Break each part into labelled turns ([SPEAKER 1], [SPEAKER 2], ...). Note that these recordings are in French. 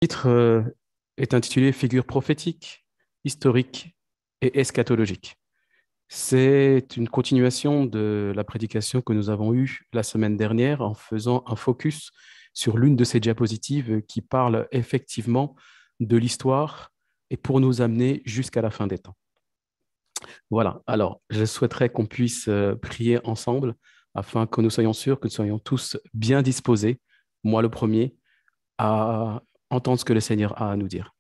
[SPEAKER 1] Le titre est intitulé Figure prophétique, historique et eschatologique. C'est une continuation de la prédication que nous avons eue la semaine dernière en faisant un focus sur l'une de ces diapositives qui parle effectivement de l'histoire et pour nous amener jusqu'à la fin des temps. Voilà, alors je souhaiterais qu'on puisse prier ensemble afin que nous soyons sûrs que nous soyons tous bien disposés, moi le premier, à entendre ce que le Seigneur a à nous dire.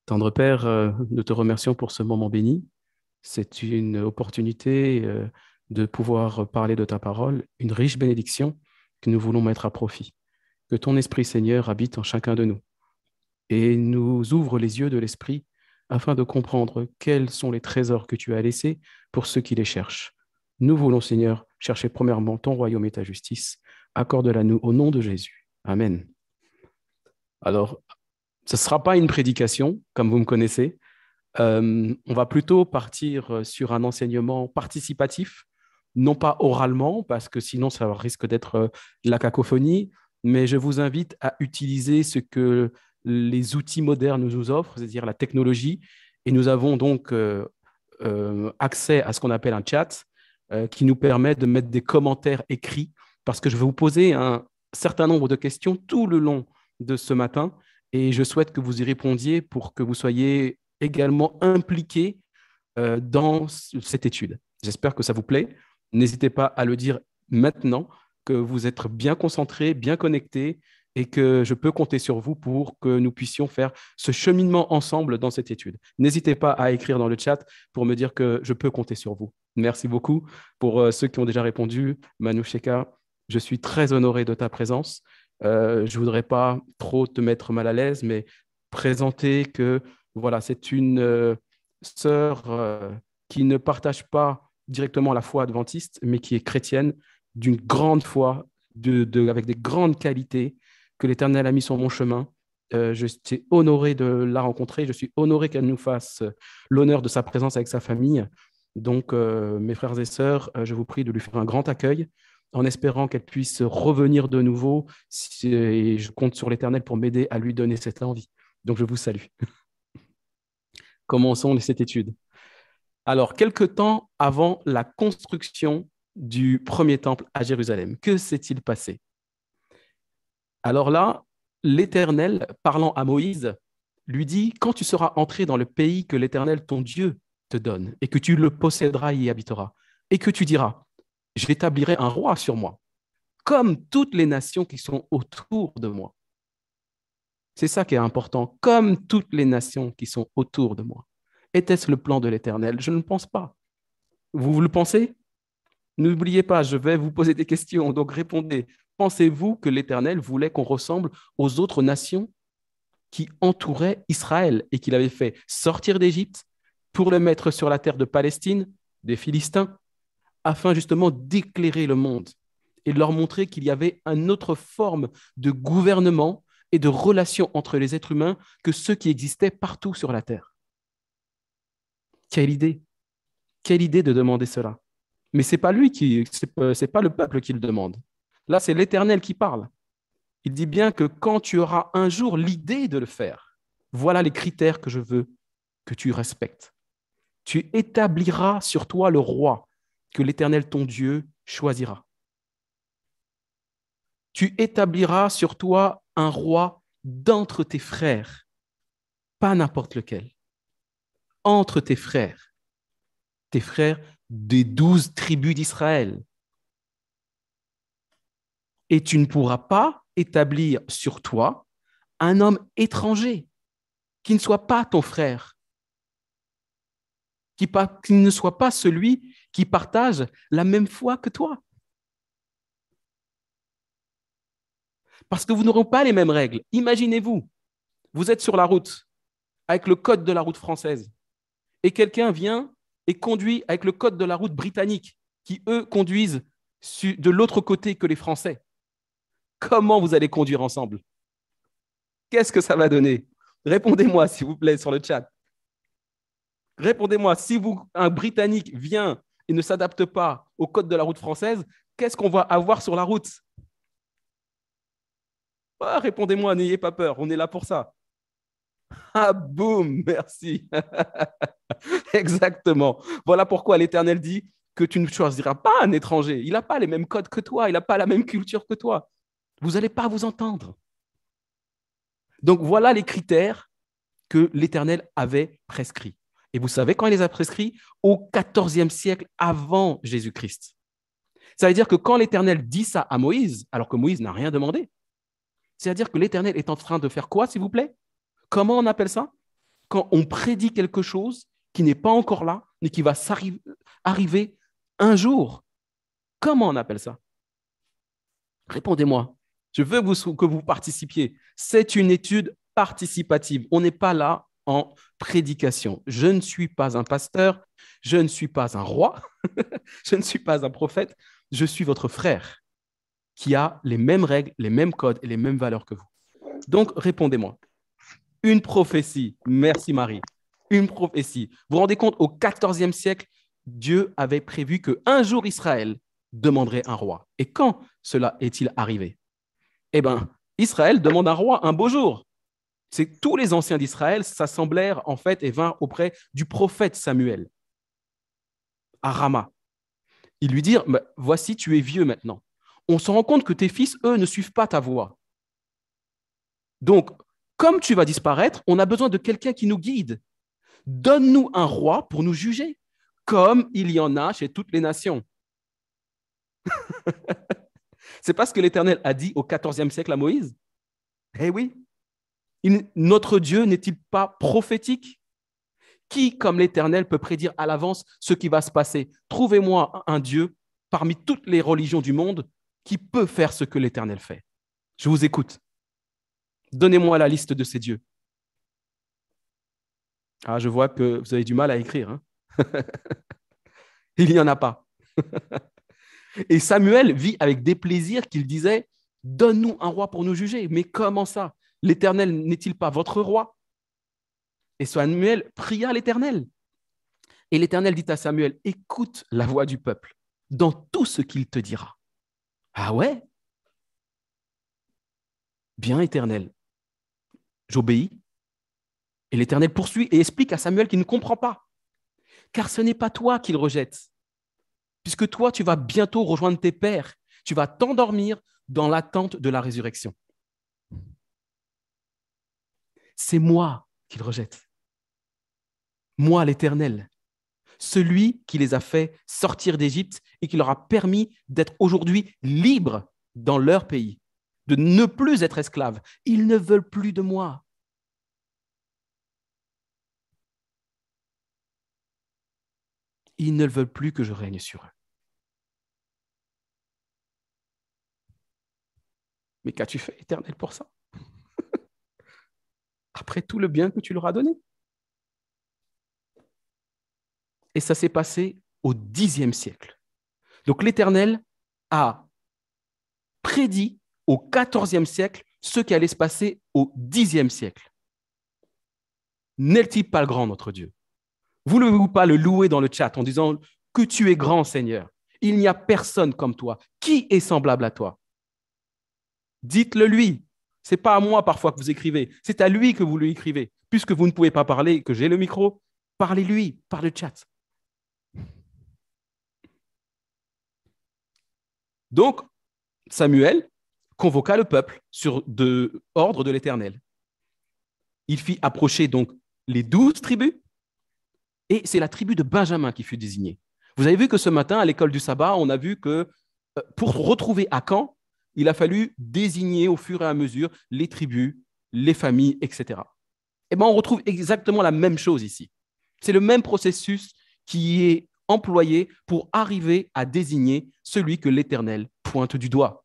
[SPEAKER 1] Tendre Père, nous te remercions pour ce moment béni. C'est une opportunité de pouvoir parler de ta parole, une riche bénédiction que nous voulons mettre à profit. Que ton Esprit, Seigneur, habite en chacun de nous et nous ouvre les yeux de l'Esprit afin de comprendre quels sont les trésors que tu as laissés pour ceux qui les cherchent. Nous voulons, Seigneur, chercher premièrement ton royaume et ta justice. Accorde-la nous au nom de Jésus. Amen. Alors, ce ne sera pas une prédication, comme vous me connaissez. On va plutôt partir sur un enseignement participatif, non pas oralement, parce que sinon ça risque d'être la cacophonie, mais je vous invite à utiliser ce que les outils modernes nous offrent, c'est-à-dire la technologie, et nous avons donc accès à ce qu'on appelle un chat qui nous permet de mettre des commentaires écrits, parce que je vais vous poser un certain nombre de questions tout le long de ce matin, et je souhaite que vous y répondiez pour que vous soyez également impliqués dans cette étude. J'espère que ça vous plaît. N'hésitez pas à le dire maintenant, que vous êtes bien concentrés, bien connectés et que je peux compter sur vous pour que nous puissions faire ce cheminement ensemble dans cette étude. N'hésitez pas à écrire dans le chat pour me dire que je peux compter sur vous. Merci beaucoup pour ceux qui ont déjà répondu. Manoucheka, je suis très honoré de ta présence. Je ne voudrais pas trop te mettre mal à l'aise, mais présenter que voilà, c'est une sœur qui ne partage pas directement la foi adventiste, mais qui est chrétienne, d'une grande foi, avec des grandes qualités que l'Éternel a mis sur mon chemin. Je suis honoré de la rencontrer. Je suis honoré qu'elle nous fasse l'honneur de sa présence avec sa famille. Donc, mes frères et sœurs, je vous prie de lui faire un grand accueil en espérant qu'elle puisse revenir de nouveau. Et je compte sur l'Éternel pour m'aider à lui donner cette envie. Donc, je vous salue. Commençons cette étude. Alors, quelque temps avant la construction du premier temple à Jérusalem, que s'est-il passé? Alors là, l'Éternel, parlant à Moïse, lui dit, quand tu seras entré dans le pays que l'Éternel, ton Dieu, te donne, et que tu le posséderas et y habiteras, et que tu diras, j'établirai un roi sur moi, comme toutes les nations qui sont autour de moi. C'est ça qui est important, comme toutes les nations qui sont autour de moi. Était-ce le plan de l'Éternel? Je ne pense pas. Vous le pensez? N'oubliez pas, je vais vous poser des questions, donc répondez. Pensez-vous que l'Éternel voulait qu'on ressemble aux autres nations qui entouraient Israël et qu'il avait fait sortir d'Égypte pour le mettre sur la terre de Palestine, des Philistins, afin justement d'éclairer le monde et de leur montrer qu'il y avait une autre forme de gouvernement et de relation entre les êtres humains que ceux qui existaient partout sur la terre? Quelle idée! Quelle idée de demander cela! Mais c'est pas lui qui, c'est pas le peuple qui le demande. Là, c'est l'Éternel qui parle. Il dit bien que quand tu auras un jour l'idée de le faire, voilà les critères que je veux que tu respectes. Tu établiras sur toi le roi que l'Éternel ton Dieu choisira. Tu établiras sur toi un roi d'entre tes frères, pas n'importe lequel, entre tes frères des 12 tribus d'Israël. Et tu ne pourras pas établir sur toi un homme étranger qui ne soit pas ton frère, qui ne soit pas celui qui partage la même foi que toi. Parce que vous n'aurez pas les mêmes règles. Imaginez-vous, vous êtes sur la route avec le code de la route française et quelqu'un vient et conduit avec le code de la route britannique qui, eux, conduisent de l'autre côté que les Français. Comment vous allez conduire ensemble? Qu'est-ce que ça va donner? Répondez-moi, s'il vous plaît, sur le chat. Répondez-moi, si un Britannique vient et ne s'adapte pas au code de la route française, qu'est-ce qu'on va avoir sur la route? Ah, répondez-moi, n'ayez pas peur, on est là pour ça. Ah, boum, merci. Exactement. Voilà pourquoi l'Éternel dit que tu ne choisiras pas un étranger. Il n'a pas les mêmes codes que toi, il n'a pas la même culture que toi. Vous n'allez pas vous entendre. Donc voilà les critères que l'Éternel avait prescrits. Et vous savez quand il les a prescrits? Au XIVe siècle avant Jésus-Christ. Ça veut dire que quand l'Éternel dit ça à Moïse, alors que Moïse n'a rien demandé, c'est-à-dire que l'Éternel est en train de faire quoi, s'il vous plaît? Comment on appelle ça? Quand on prédit quelque chose qui n'est pas encore là, mais qui va arriver un jour. Comment on appelle ça? Répondez-moi. Je veux que vous participiez. C'est une étude participative. On n'est pas là en prédication. Je ne suis pas un pasteur, je ne suis pas un roi, je ne suis pas un prophète, je suis votre frère qui a les mêmes règles, les mêmes codes et les mêmes valeurs que vous. Donc, répondez-moi. Une prophétie, merci Marie, une prophétie. Vous vous rendez compte, au XIVe siècle, Dieu avait prévu qu'un jour Israël demanderait un roi. Et quand cela est-il arrivé? Eh bien, Israël demande un roi un beau jour. C'est tous les anciens d'Israël s'assemblèrent en fait et vinrent auprès du prophète Samuel à Rama. Ils lui dirent, voici, tu es vieux maintenant. On se rend compte que tes fils, eux, ne suivent pas ta voie. Donc, comme tu vas disparaître, on a besoin de quelqu'un qui nous guide. Donne-nous un roi pour nous juger, comme il y en a chez toutes les nations. C'est pas ce que l'Éternel a dit au XIVe siècle à Moïse? Eh oui, notre Dieu n'est-il pas prophétique? Qui, comme l'Éternel, peut prédire à l'avance ce qui va se passer? Trouvez-moi un Dieu parmi toutes les religions du monde qui peut faire ce que l'Éternel fait. Je vous écoute. Donnez-moi la liste de ces dieux. Ah, je vois que vous avez du mal à écrire. Hein. Il n'y en a pas. Et Samuel vit avec des plaisirs qu'il disait, donne-nous un roi pour nous juger. Mais comment ça? L'Éternel n'est-il pas votre roi? Et Samuel pria l'Éternel. Et l'Éternel dit à Samuel, écoute la voix du peuple dans tout ce qu'il te dira. Ah ouais? Bien, Éternel. J'obéis. Et l'Éternel poursuit et explique à Samuel qu'il ne comprend pas. Car ce n'est pas toi qu'il rejette, puisque toi, tu vas bientôt rejoindre tes pères. Tu vas t'endormir dans l'attente de la résurrection. C'est moi qu'il rejette. Moi, l'Éternel, celui qui les a fait sortir d'Égypte et qui leur a permis d'être aujourd'hui libres dans leur pays, de ne plus être esclaves. Ils ne veulent plus de moi. Ils ne veulent plus que je règne sur eux. Mais qu'as-tu fait, Éternel, pour ça? Après tout le bien que tu leur as donné. Et ça s'est passé au Xe siècle. Donc l'Éternel a prédit au XIVe siècle ce qui allait se passer au Xe siècle. N'est-il pas le grand, notre Dieu? Voulez-vous pas le louer dans le chat en disant que tu es grand, Seigneur? Il n'y a personne comme toi. Qui est semblable à toi? Dites-le lui. Ce n'est pas à moi parfois que vous écrivez, c'est à lui que vous lui écrivez. Puisque vous ne pouvez pas parler, que j'ai le micro, parlez-lui par le chat. Donc, Samuel convoqua le peuple sur ordre de l'Éternel. Il fit approcher donc les 12 tribus et c'est la tribu de Benjamin qui fut désignée. Vous avez vu que ce matin, à l'école du sabbat, on a vu que pour retrouver Akan, il a fallu désigner au fur et à mesure les tribus, les familles, etc. Et bien, on retrouve exactement la même chose ici. C'est le même processus qui est employé pour arriver à désigner celui que l'Éternel pointe du doigt.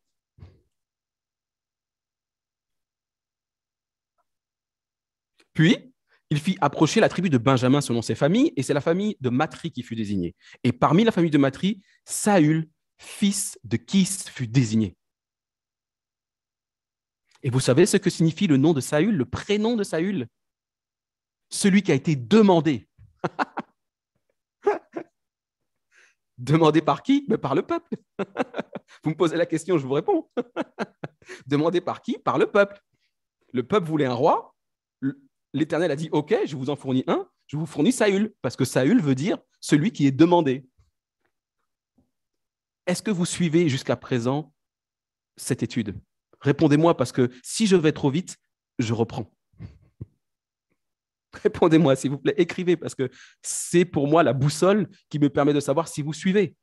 [SPEAKER 1] Puis, il fit approcher la tribu de Benjamin selon ses familles, et c'est la famille de Matri qui fut désignée. Et parmi la famille de Matri, Saül, fils de Kis, fut désigné. Et vous savez ce que signifie le nom de Saül, le prénom de Saül? Celui qui a été demandé. Demandé par qui? Mais par le peuple. Vous me posez la question, je vous réponds. Demandé par qui? Par le peuple. Le peuple voulait un roi. L'Éternel a dit, OK, je vous en fournis un. Je vous fournis Saül, parce que Saül veut dire celui qui est demandé. Est-ce que vous suivez jusqu'à présent cette étude? Répondez-moi, parce que si je vais trop vite, je reprends. Répondez-moi, s'il vous plaît. Écrivez, parce que c'est pour moi la boussole qui me permet de savoir si vous suivez.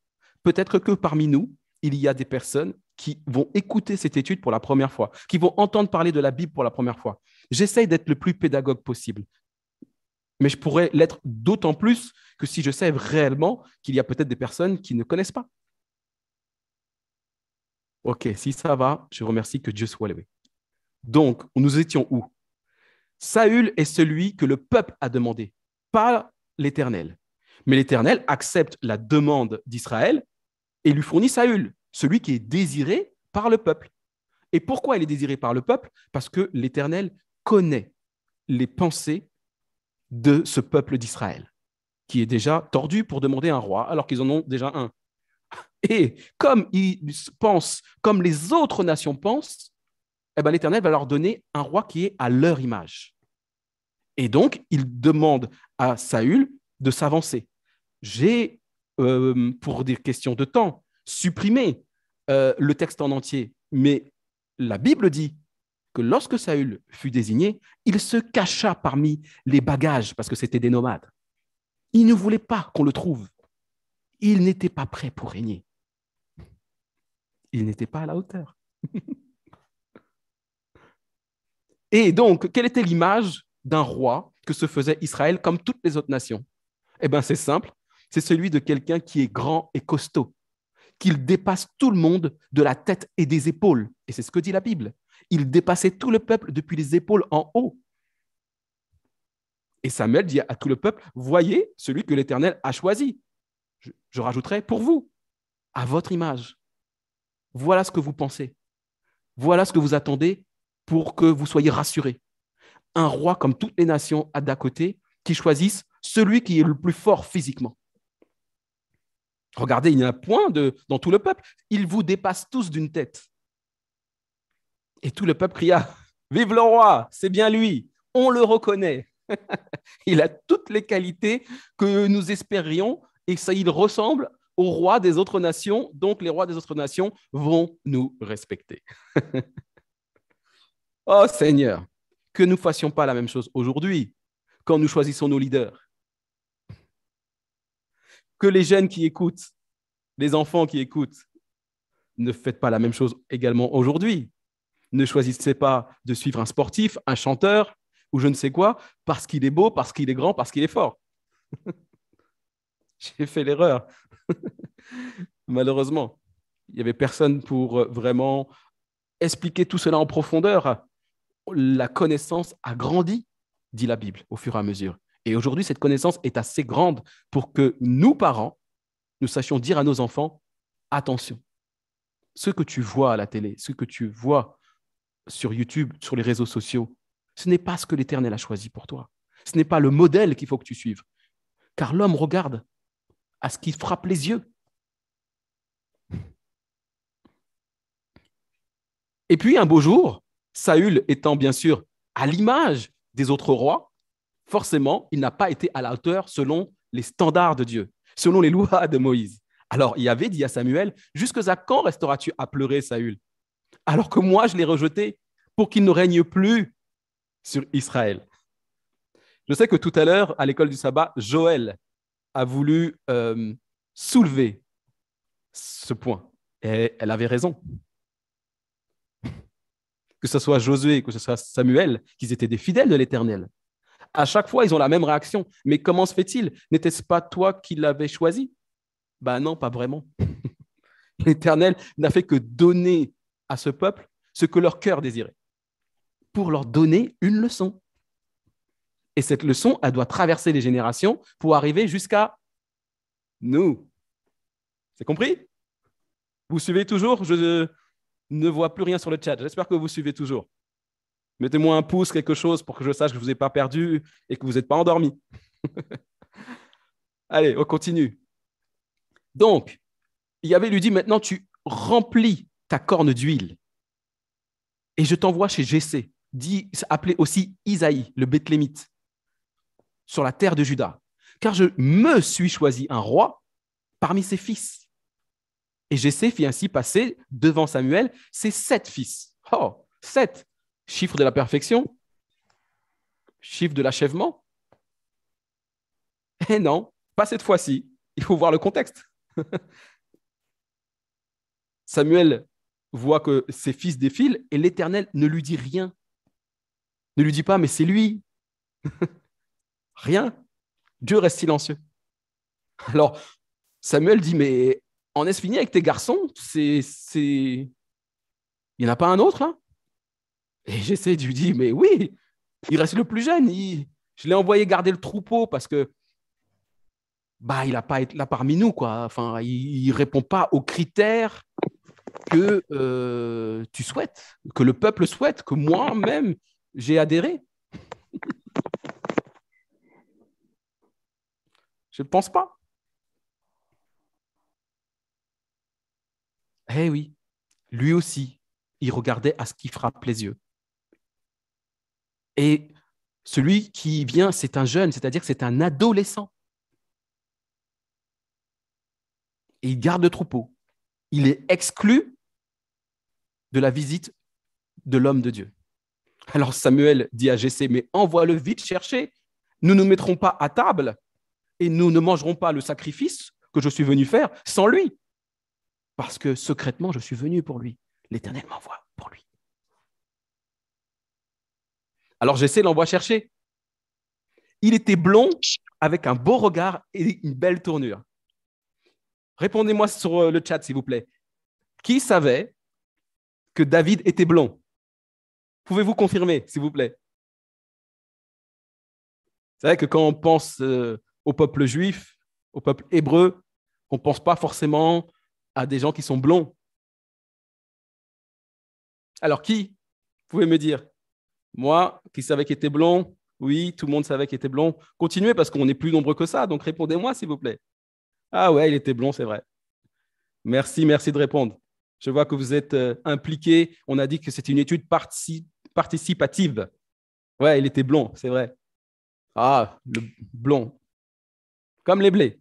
[SPEAKER 1] Peut-être que parmi nous, il y a des personnes qui vont écouter cette étude pour la première fois, qui vont entendre parler de la Bible pour la première fois. J'essaye d'être le plus pédagogue possible, mais je pourrais l'être d'autant plus que si je sais réellement qu'il y a peut-être des personnes qui ne connaissent pas. OK, si ça va, je remercie, que Dieu soit loué. Donc, nous étions où? Saül est celui que le peuple a demandé, pas l'Éternel. Mais l'Éternel accepte la demande d'Israël et lui fournit Saül, celui qui est désiré par le peuple. Et pourquoi il est désiré par le peuple? Parce que l'Éternel connaît les pensées de ce peuple d'Israël, qui est déjà tordu pour demander un roi, alors qu'ils en ont déjà un. Et comme ils pensent, comme les autres nations pensent, eh ben, l'Éternel va leur donner un roi qui est à leur image. Et donc, il demande à Saül de s'avancer. J'ai, pour des questions de temps, supprimé le texte en entier, mais la Bible dit que lorsque Saül fut désigné, il se cacha parmi les bagages parce que c'était des nomades. Il ne voulait pas qu'on le trouve. Il n'était pas prêt pour régner. Il n'était pas à la hauteur. Et donc, quelle était l'image d'un roi que se faisait Israël comme toutes les autres nations? Eh bien, c'est simple, c'est celui de quelqu'un qui est grand et costaud, qu'il dépasse tout le monde de la tête et des épaules. Et c'est ce que dit la Bible. Il dépassait tout le peuple depuis les épaules en haut. Et Samuel dit à tout le peuple, voyez celui que l'Éternel a choisi. Je rajouterai pour vous, à votre image. Voilà ce que vous pensez. Voilà ce que vous attendez pour que vous soyez rassurés. Un roi comme toutes les nations à d'à côté qui choisissent celui qui est le plus fort physiquement. Regardez, il y a un point dans tout le peuple. Ils vous dépassent tous d'une tête. Et tout le peuple cria, vive le roi, c'est bien lui, on le reconnaît. Il a toutes les qualités que nous espérions et ça, il ressemble aux rois des autres nations, donc les rois des autres nations vont nous respecter. Oh Seigneur, que nous ne fassions pas la même chose aujourd'hui quand nous choisissons nos leaders. Que les jeunes qui écoutent, les enfants qui écoutent, ne faites pas la même chose également aujourd'hui. Ne choisissez pas de suivre un sportif, un chanteur ou je ne sais quoi parce qu'il est beau, parce qu'il est grand, parce qu'il est fort. J'ai fait l'erreur. Malheureusement, il n'y avait personne pour vraiment expliquer tout cela en profondeur. La connaissance a grandi, dit la Bible, au fur et à mesure. Et aujourd'hui, cette connaissance est assez grande pour que nous, parents, nous sachions dire à nos enfants, attention, ce que tu vois à la télé, ce que tu vois sur YouTube, sur les réseaux sociaux, ce n'est pas ce que l'Éternel a choisi pour toi. Ce n'est pas le modèle qu'il faut que tu suives. Car l'homme regarde à ce qui frappe les yeux. Et puis, un beau jour, Saül étant bien sûr à l'image des autres rois, forcément, il n'a pas été à la hauteur selon les standards de Dieu, selon les lois de Moïse. Alors, Yahvé dit à Samuel, jusqu'à quand resteras-tu à pleurer, Saül, alors que moi, je l'ai rejeté pour qu'il ne règne plus sur Israël. Je sais que tout à l'heure, à l'école du sabbat, Joël a voulu soulever ce point. Et elle avait raison. Que ce soit Josué, que ce soit Samuel, qu'ils étaient des fidèles de l'Éternel. À chaque fois, ils ont la même réaction. Mais comment se fait-il? N'était-ce pas toi qui l'avais choisi? Ben non, pas vraiment. L'Éternel n'a fait que donner à ce peuple ce que leur cœur désirait, pour leur donner une leçon. Et cette leçon, elle doit traverser les générations pour arriver jusqu'à nous. C'est compris? Vous suivez toujours? Je ne vois plus rien sur le chat. J'espère que vous suivez toujours. Mettez-moi un pouce, quelque chose, pour que je sache que je ne vous ai pas perdu et que vous n'êtes pas endormi. Allez, on continue. Donc, Yahvé lui dit, maintenant, tu remplis ta corne d'huile. et je t'envoie chez Jessé, dit, appelé aussi Isaïe, le Béthlémite, sur la terre de Juda, car je me suis choisi un roi parmi ses fils. Et Jessé fit ainsi passer devant Samuel ses 7 fils. Oh, 7, chiffre de la perfection, chiffre de l'achèvement. Eh non, pas cette fois-ci. Il faut voir le contexte. Samuel voit que ses fils défilent et l'Éternel ne lui dit rien. Ne lui dit pas, mais c'est lui. Rien. Dieu reste silencieux. Alors, Samuel dit, mais en est-ce fini avec tes garçons? Il n'y en a pas un autre, là? Et j'essaie de lui dire, mais oui, il reste le plus jeune. Je l'ai envoyé garder le troupeau parce que il n'a pas été là parmi nous, quoi. Enfin, il ne répond pas aux critères que tu souhaites, que le peuple souhaite, que moi-même, j'ai adhéré. Je ne pense pas. Eh oui, lui aussi, il regardait à ce qui frappe les yeux. Et celui qui vient, c'est un jeune, c'est-à-dire que c'est un adolescent. Et il garde le troupeau. Il est exclu de la visite de l'homme de Dieu. Alors Samuel dit à Jessé, mais envoie-le vite chercher. Nous ne nous mettrons pas à table et nous ne mangerons pas le sacrifice que je suis venu faire sans lui. Parce que secrètement, je suis venu pour lui. L'Éternel m'envoie pour lui. Alors Jessé l'envoie chercher. Il était blond avec un beau regard et une belle tournure. Répondez-moi sur le chat, s'il vous plaît. Qui savait que David était blond? Pouvez-vous confirmer, s'il vous plaît? C'est vrai que quand on pense au peuple juif, au peuple hébreu, on ne pense pas forcément à des gens qui sont blonds. Alors qui? Vous pouvez me dire? Moi, qui savais qu'il était blond? Oui, tout le monde savait qu'il était blond. Continuez parce qu'on est plus nombreux que ça, donc répondez-moi, s'il vous plaît. Ah ouais, il était blond, c'est vrai. Merci de répondre. Je vois que vous êtes impliqués. On a dit que c'était une étude participative. Ouais, il était blond, c'est vrai. Ah, le blond. Comme les blés.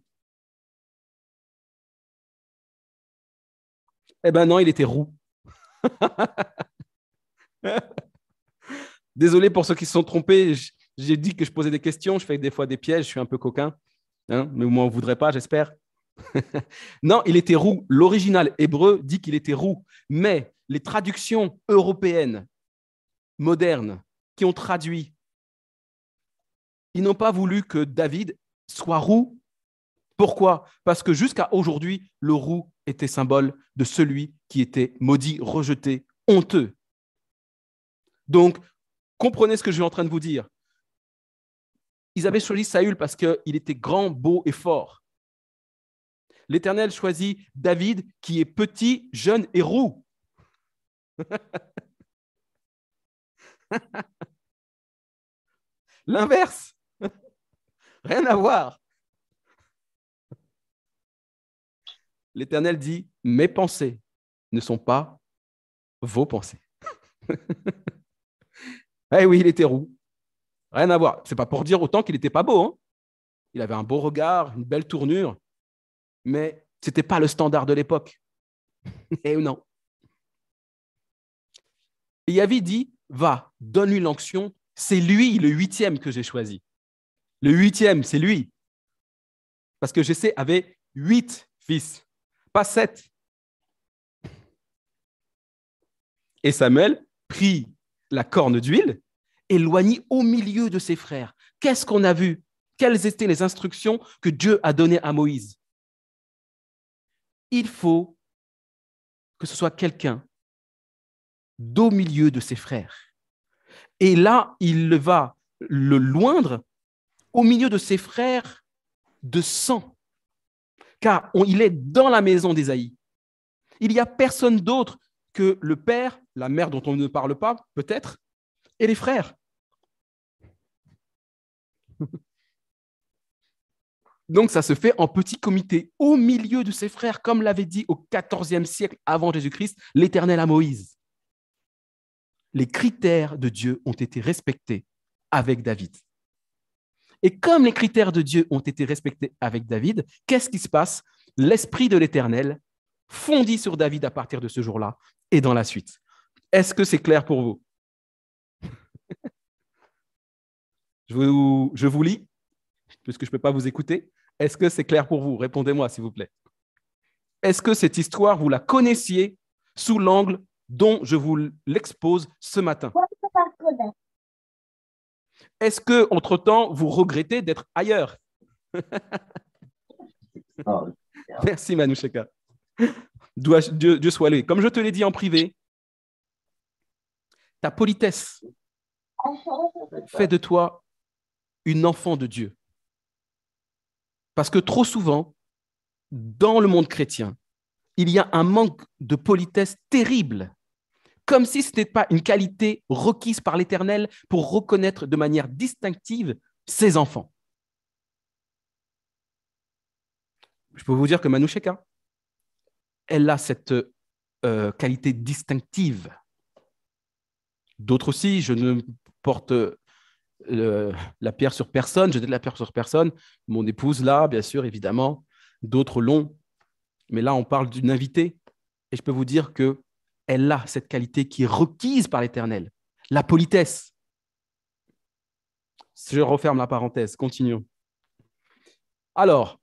[SPEAKER 1] Eh ben non, il était roux. Désolé pour ceux qui se sont trompés. J'ai dit que je posais des questions. Je fais des fois des pièges. Je suis un peu coquin. Hein, mais moi, on ne voudrait pas, j'espère. Non, il était roux. L'original hébreu dit qu'il était roux. Mais les traductions européennes modernes qui ont traduit, ils n'ont pas voulu que David soit roux. Pourquoi? Parce que jusqu'à aujourd'hui, le roux était symbole de celui qui était maudit, rejeté, honteux. Donc, comprenez ce que je suis en train de vous dire. Ils avaient choisi Saül parce qu'il était grand, beau et fort. L'Éternel choisit David qui est petit, jeune et roux. L'inverse. Rien à voir. L'Éternel dit, mes pensées ne sont pas vos pensées. Eh oui, il était roux. Rien à voir. C'est pas pour dire autant qu'il n'était pas beau. Hein. Il avait un beau regard, une belle tournure, mais ce n'était pas le standard de l'époque. Eh non. Et Yavi dit, va, donne-lui l'onction. C'est lui, le 8e que j'ai choisi. Le 8e, c'est lui. Parce que Jessé avait 8 fils, pas 7. Et Samuel prit la corne d'huile et l'oignit au milieu de ses frères. Qu'est-ce qu'on a vu? Quelles étaient les instructions que Dieu a données à Moïse? Il faut que ce soit quelqu'un d'au milieu de ses frères. Et là, il va le loindre au milieu de ses frères de sang, car il est dans la maison d'Ésaïe. Il n'y a personne d'autre que le père, la mère dont on ne parle pas, peut-être, et les frères. Donc, ça se fait en petit comité, au milieu de ses frères, comme l'avait dit au XIVe siècle avant Jésus-Christ, l'Éternel à Moïse. les critères de Dieu ont été respectés avec David. Et comme les critères de Dieu ont été respectés avec David, qu'est-ce qui se passe? L'Esprit de l'Éternel fondit sur David à partir de ce jour-là et dans la suite. Est-ce que c'est clair pour vous? Je vous lis, puisque je ne peux pas vous écouter. Est-ce que c'est clair pour vous? Répondez-moi, s'il vous plaît. Est-ce que cette histoire, vous la connaissiez sous l'angle dont je vous l'expose ce matin? Est-ce que, entre-temps, vous regrettez d'être ailleurs? Merci, Manoucheka. Dieu soit loué. Comme je te l'ai dit en privé, ta politesse fait de toi une enfant de Dieu. Parce que trop souvent, dans le monde chrétien, il y a un manque de politesse terrible, comme si ce n'était pas une qualité requise par l'Éternel pour reconnaître de manière distinctive ses enfants. Je peux vous dire que Manoucheka, elle a cette qualité distinctive. D'autres aussi, je ne porte la pierre sur personne, je jette la pierre sur personne. Mon épouse là, bien sûr, évidemment. D'autres l'ont. Mais là, on parle d'une invitée. Et je peux vous dire qu'elle a cette qualité qui est requise par l'Éternel. La politesse. Je referme la parenthèse. Continuons. Alors,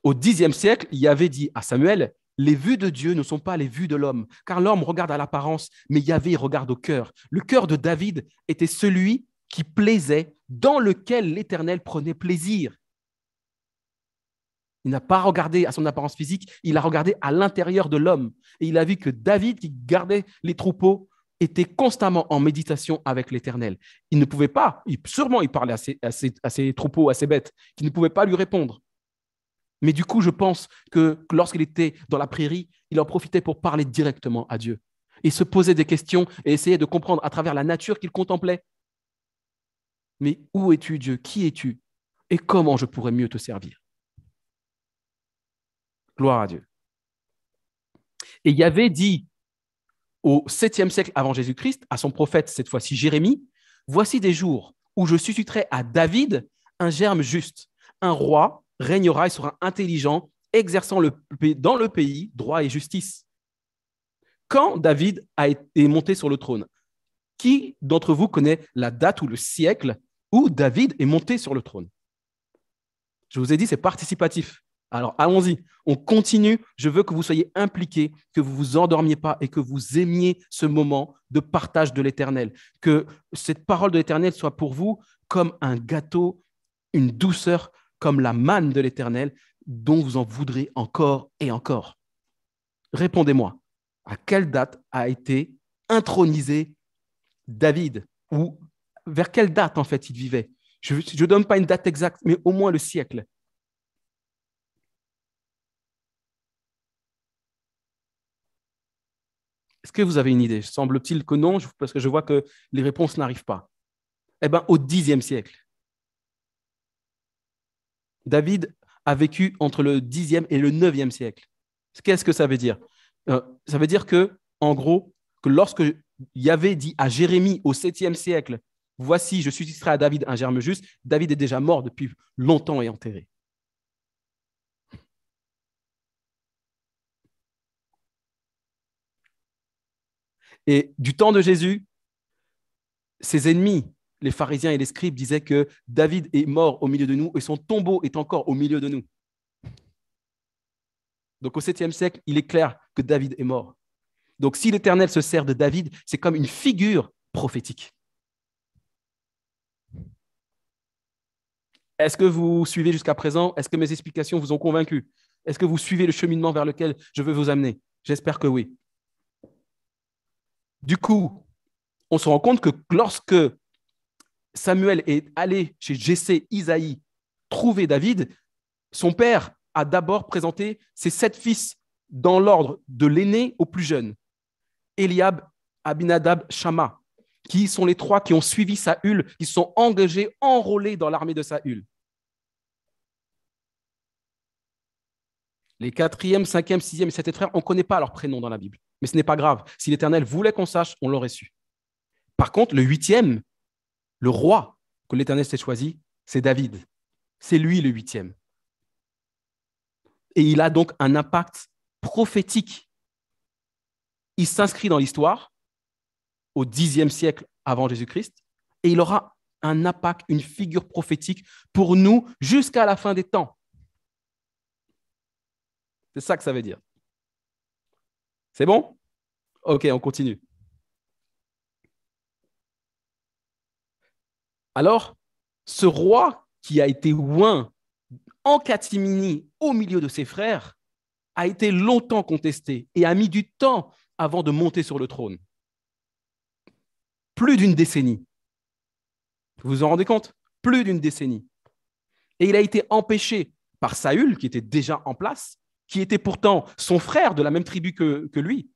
[SPEAKER 1] au Xe siècle, Yahvé dit à Samuel, les vues de Dieu ne sont pas les vues de l'homme, car l'homme regarde à l'apparence, mais Yahvé regarde au cœur. Le cœur de David était celui qui plaisait, dans lequel l'Éternel prenait plaisir. Il n'a pas regardé à son apparence physique, il a regardé à l'intérieur de l'homme. Et il a vu que David, qui gardait les troupeaux, était constamment en méditation avec l'Éternel. Il ne pouvait pas, sûrement il parlait à ses troupeaux, à ses bêtes, qui ne pouvaient pas lui répondre. Mais du coup, je pense que lorsqu'il était dans la prairie, il en profitait pour parler directement à Dieu et se poser des questions et essayer de comprendre à travers la nature qu'il contemplait. Mais où es-tu, Dieu? Qui es-tu? Et comment je pourrais mieux te servir? Gloire à Dieu. Et Yahvé dit au 7e siècle avant Jésus-Christ, à son prophète, cette fois-ci Jérémie, « Voici des jours où je susciterai à David un germe juste. Un roi régnera et sera intelligent, exerçant dans le pays droit et justice. » Quand David est monté sur le trône, qui d'entre vous connaît la date ou le siècle où David est monté sur le trône? Je vous ai dit, c'est participatif. Alors, allons-y. On continue. Je veux que vous soyez impliqués, que vous ne vous endormiez pas et que vous aimiez ce moment de partage de l'Éternel. Que cette parole de l'Éternel soit pour vous comme un gâteau, une douceur, comme la manne de l'Éternel dont vous en voudrez encore et encore. Répondez-moi. À quelle date a été intronisé David? Ou vers quelle date, en fait, il vivait? Je ne donne pas une date exacte, mais au moins le siècle. Est-ce que vous avez une idée? Semble-t-il que non, parce que je vois que les réponses n'arrivent pas. Eh bien, au Xe siècle. David a vécu entre le Xe et le IXe siècle. Qu'est-ce que ça veut dire? Ça veut dire que, en gros, que lorsque Yahvé dit à Jérémie au 7e siècle, « Voici, je susciterai à David un germe juste », David est déjà mort depuis longtemps et enterré. Et du temps de Jésus, ses ennemis, les pharisiens et les scribes, disaient que David est mort au milieu de nous et son tombeau est encore au milieu de nous. Donc au 7e siècle, il est clair que David est mort. Donc si l'Éternel se sert de David, c'est comme une figure prophétique. Est-ce que vous suivez jusqu'à présent? Est-ce que mes explications vous ont convaincu? Est-ce que vous suivez le cheminement vers lequel je veux vous amener? J'espère que oui. Du coup, on se rend compte que lorsque Samuel est allé chez Jessé, Isaïe, trouver David, son père a d'abord présenté ses 7 fils dans l'ordre de l'aîné au plus jeune. Eliab, Abinadab, Shama, qui sont les 3 qui ont suivi Saül, qui sont engagés, enrôlés dans l'armée de Saül. Les 4e, 5e, 6e et 7e frères, on ne connaît pas leurs prénoms dans la Bible. Mais ce n'est pas grave. Si l'Éternel voulait qu'on sache, on l'aurait su. Par contre, le huitième, le roi que l'Éternel s'est choisi, c'est David. C'est lui le huitième. Et il a donc un impact prophétique. Il s'inscrit dans l'histoire au Xe siècle avant Jésus-Christ et il aura un impact, une figure prophétique pour nous jusqu'à la fin des temps. C'est ça que ça veut dire. C'est bon? Ok, on continue. Alors, ce roi qui a été oint en catimini au milieu de ses frères a été longtemps contesté et a mis du temps avant de monter sur le trône. Plus d'une décennie. Vous vous en rendez compte? Plus d'une décennie. Et il a été empêché par Saül, qui était déjà en place, qui était pourtant son frère de la même tribu que lui.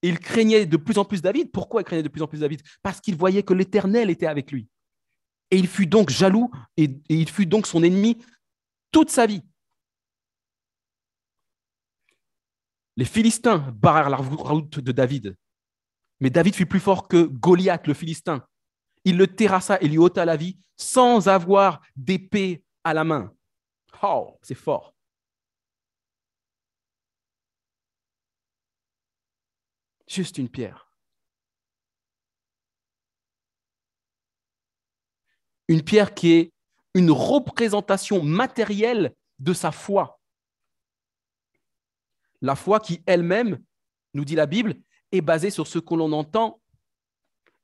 [SPEAKER 1] Et il craignait de plus en plus David. Pourquoi il craignait de plus en plus David? Parce qu'il voyait que l'Éternel était avec lui. Et il fut donc jaloux et il fut donc son ennemi toute sa vie. Les Philistins barrèrent la route de David. Mais David fut plus fort que Goliath, le Philistin. Il le terrassa et lui ôta la vie sans avoir d'épée à la main. Oh, c'est fort. Juste une pierre. Une pierre qui est une représentation matérielle de sa foi. La foi qui elle-même, nous dit la Bible, est basée sur ce que l'on entend.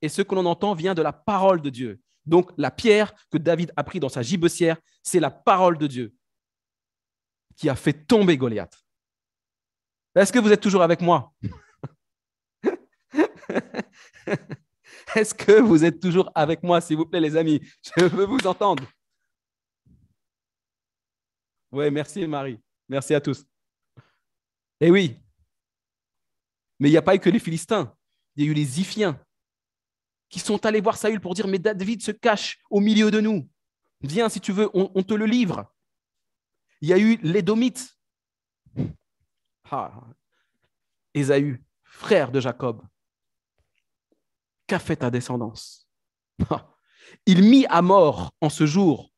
[SPEAKER 1] Et ce que l'on entend vient de la parole de Dieu. Donc, la pierre que David a prise dans sa gibecière, c'est la parole de Dieu qui a fait tomber Goliath. Est-ce que vous êtes toujours avec moi? Est-ce que vous êtes toujours avec moi, s'il vous plaît, les amis? Je veux vous entendre. Oui, merci Marie. Merci à tous. Eh oui, mais il n'y a pas eu que les Philistins. Il y a eu les Ziphiens qui sont allés voir Saül pour dire, mais David se cache au milieu de nous. Viens, si tu veux, on te le livre. Il y a eu l'Édomite. Ésaü, frère de Jacob. Qu'a fait ta descendance? Il mit à mort en ce jour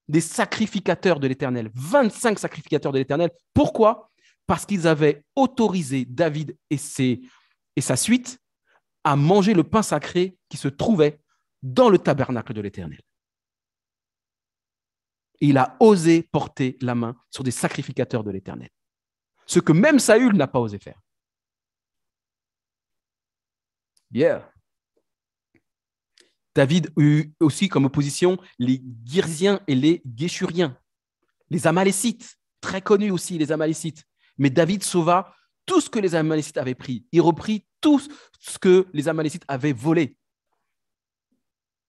[SPEAKER 1] des sacrificateurs de l'Éternel, 25 sacrificateurs de l'Éternel. Pourquoi? Parce qu'ils avaient autorisé David et sa suite à manger le pain sacré qui se trouvait dans le tabernacle de l'Éternel. Et il a osé porter la main sur des sacrificateurs de l'Éternel. Ce que même Saül n'a pas osé faire. Yeah. David eut aussi comme opposition les Girziens et les Guéshuriens, les Amalécites, très connus aussi, les Amalécites. Mais David sauva tout ce que les Amalécites avaient pris. Il reprit tout ce que les Amalécites avaient volé.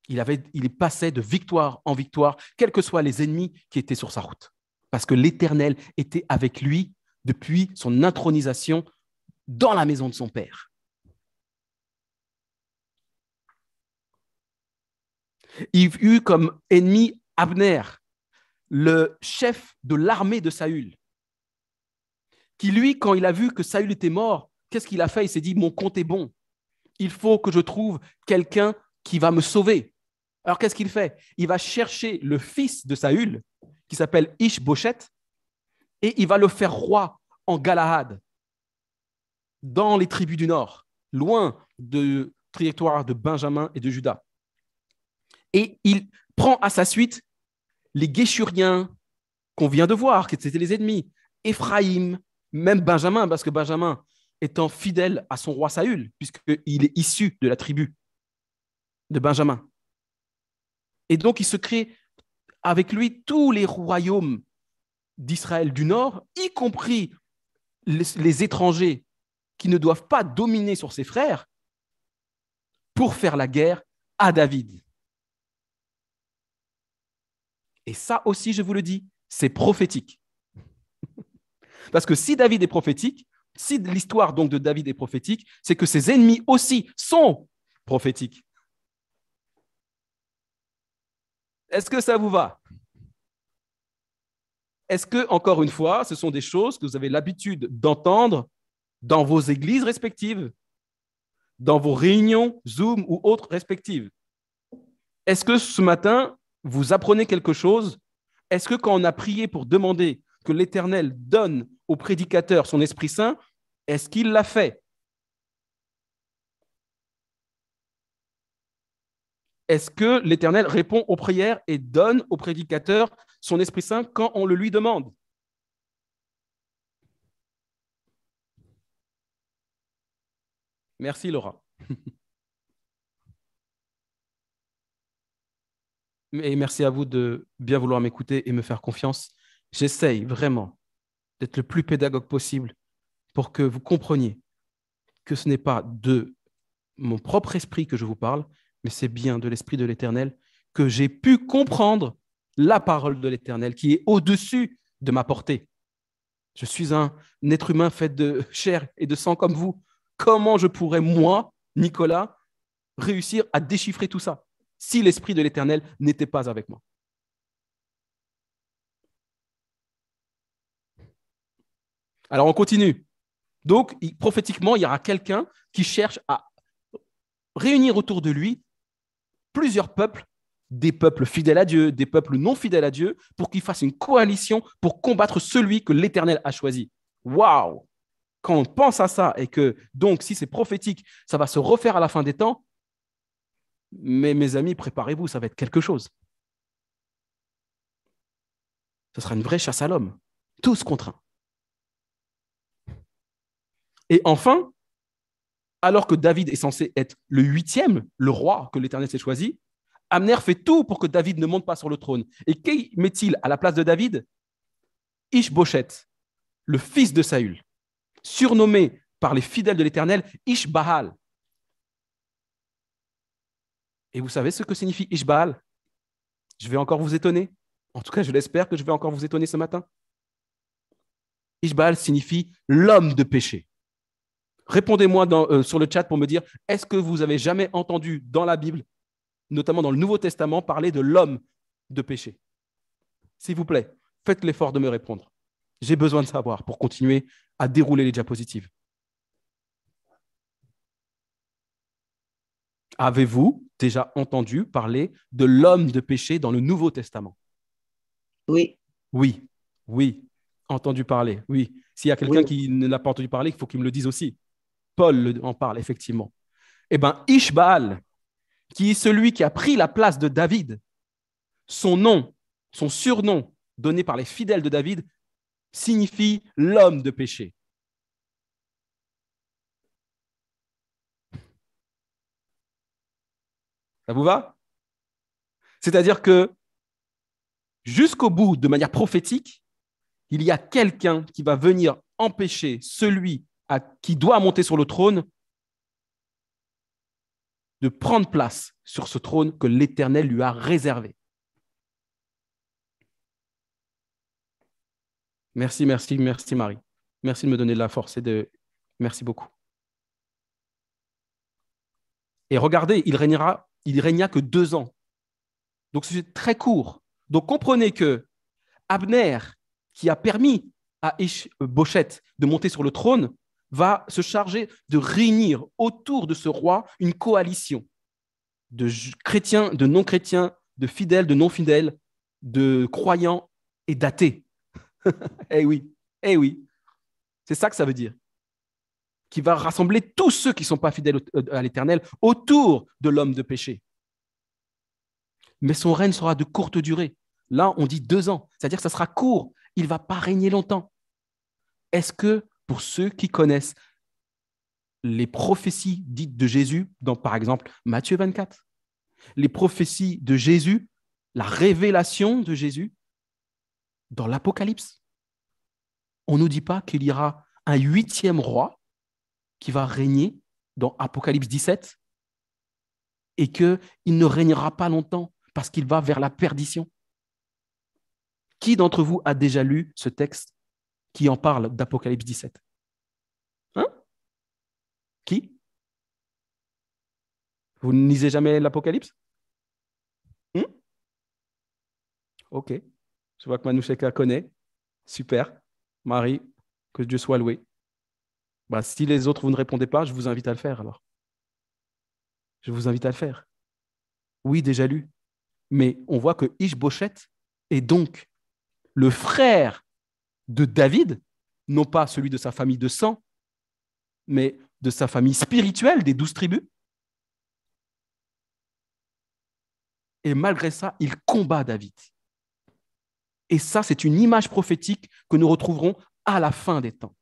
[SPEAKER 1] Il passait de victoire en victoire, quels que soient les ennemis qui étaient sur sa route. Parce que l'Éternel était avec lui depuis son intronisation dans la maison de son père. Il eut comme ennemi Abner, le chef de l'armée de Saül, qui lui, quand il a vu que Saül était mort, qu'est-ce qu'il a fait? Il s'est dit, mon compte est bon. Il faut que je trouve quelqu'un qui va me sauver. Alors, qu'est-ce qu'il fait? Il va chercher le fils de Saül, qui s'appelle Ish-Bosheth, et il va le faire roi en Galahad, dans les tribus du Nord, loin de trajectoire de Benjamin et de Juda. Et il prend à sa suite les Guéshuriens qu'on vient de voir, qui étaient les ennemis, Éphraïm, même Benjamin, parce que Benjamin, étant fidèle à son roi Saül, puisqu'il est issu de la tribu de Benjamin. Et donc, il se crée avec lui tous les royaumes d'Israël du Nord, y compris les étrangers qui ne doivent pas dominer sur ses frères, pour faire la guerre à David. Et ça aussi, je vous le dis, c'est prophétique. Parce que si David est prophétique, si l'histoire donc de David est prophétique, c'est que ses ennemis aussi sont prophétiques. Est-ce que ça vous va? Est-ce que, encore une fois, ce sont des choses que vous avez l'habitude d'entendre dans vos églises respectives? dans vos réunions Zoom ou autres respectives. Est-ce que ce matin, vous apprenez quelque chose? Est-ce que quand on a prié pour demander que l'Éternel donne au prédicateur son Esprit Saint, est-ce qu'il l'a fait? Est-ce que l'Éternel répond aux prières et donne au prédicateur son Esprit Saint quand on le lui demande? Merci Laura. Et merci à vous de bien vouloir m'écouter et me faire confiance. J'essaye vraiment d'être le plus pédagogue possible pour que vous compreniez que ce n'est pas de mon propre esprit que je vous parle, mais c'est bien de l'Esprit de l'Éternel que j'ai pu comprendre la parole de l'Éternel qui est au-dessus de ma portée. Je suis un être humain fait de chair et de sang comme vous. Comment je pourrais, moi, Nicolas, réussir à déchiffrer tout ça si l'Esprit de l'Éternel n'était pas avec moi? Alors, on continue. Donc, prophétiquement, il y aura quelqu'un qui cherche à réunir autour de lui plusieurs peuples, des peuples fidèles à Dieu, des peuples non fidèles à Dieu, pour qu'ils fassent une coalition pour combattre celui que l'Éternel a choisi. Waouh! Quand on pense à ça et que, donc, si c'est prophétique, ça va se refaire à la fin des temps, mais mes amis, préparez-vous, ça va être quelque chose. Ce sera une vraie chasse à l'homme, tous contre un. Et enfin, alors que David est censé être le huitième, le roi que l'Éternel s'est choisi, Abner fait tout pour que David ne monte pas sur le trône. Et qui met-il à la place de David? Ish-Bosheth, le fils de Saül, surnommé par les fidèles de l'Éternel Ish-Baal. Et vous savez ce que signifie Ish-Baal? Je vais encore vous étonner. En tout cas, je l'espère que je vais encore vous étonner ce matin. Ish-Baal signifie l'homme de péché. Répondez-moi sur le chat pour me dire, est-ce que vous avez jamais entendu dans la Bible, notamment dans le Nouveau Testament, parler de l'homme de péché? S'il vous plaît, faites l'effort de me répondre. J'ai besoin de savoir pour continuer à dérouler les diapositives. Avez-vous déjà entendu parler de l'homme de péché dans le Nouveau Testament?
[SPEAKER 2] Oui,
[SPEAKER 1] Oui, oui, entendu parler, oui. S'il y a quelqu'un
[SPEAKER 2] oui.
[SPEAKER 1] qui ne l'a pas entendu parler, il faut qu'il me le dise aussi. Paul en parle, effectivement. Eh bien, Ishbaal, qui est celui qui a pris la place de David, son nom, son surnom donné par les fidèles de David, signifie l'homme de péché. Ça vous va? C'est-à-dire que jusqu'au bout, de manière prophétique, il y a quelqu'un qui va venir empêcher celui qui doit monter sur le trône de prendre place sur ce trône que l'Éternel lui a réservé. Merci, merci, merci Marie. Merci de me donner de la force et de... Merci beaucoup. Et regardez, il régna que 2 ans. Donc c'est très court. Donc comprenez que Abner, qui a permis à Ish-Bosheth de monter sur le trône, va se charger de réunir autour de ce roi une coalition de chrétiens, de non-chrétiens, de fidèles, de non-fidèles, de croyants et d'athées. Eh oui, eh oui, c'est ça que ça veut dire. Qui va rassembler tous ceux qui ne sont pas fidèles à l'Éternel autour de l'homme de péché. Mais son règne sera de courte durée. Là, on dit 2 ans, c'est-à-dire que ça sera court. Il ne va pas régner longtemps. Est-ce que pour ceux qui connaissent les prophéties dites de Jésus, dans par exemple Matthieu 24, les prophéties de Jésus, la révélation de Jésus dans l'Apocalypse, on ne nous dit pas qu'il y aura un huitième roi qui va régner dans Apocalypse 17 et qu'il ne régnera pas longtemps parce qu'il va vers la perdition. Qui d'entre vous a déjà lu ce texte qui en parle d'Apocalypse 17? Hein? Qui? Vous ne lisez jamais l'Apocalypse? Ok. Je vois que Manoucheka connaît. Super. Marie, que Dieu soit loué. Bah, si les autres, vous ne répondez pas, je vous invite à le faire alors. Je vous invite à le faire. Oui, déjà lu. Mais on voit que Ish-Bosheth est donc le frère de David, non pas celui de sa famille de sang, mais de sa famille spirituelle des 12 tribus. Et malgré ça, il combat David. Et ça, c'est une image prophétique que nous retrouverons à la fin des temps.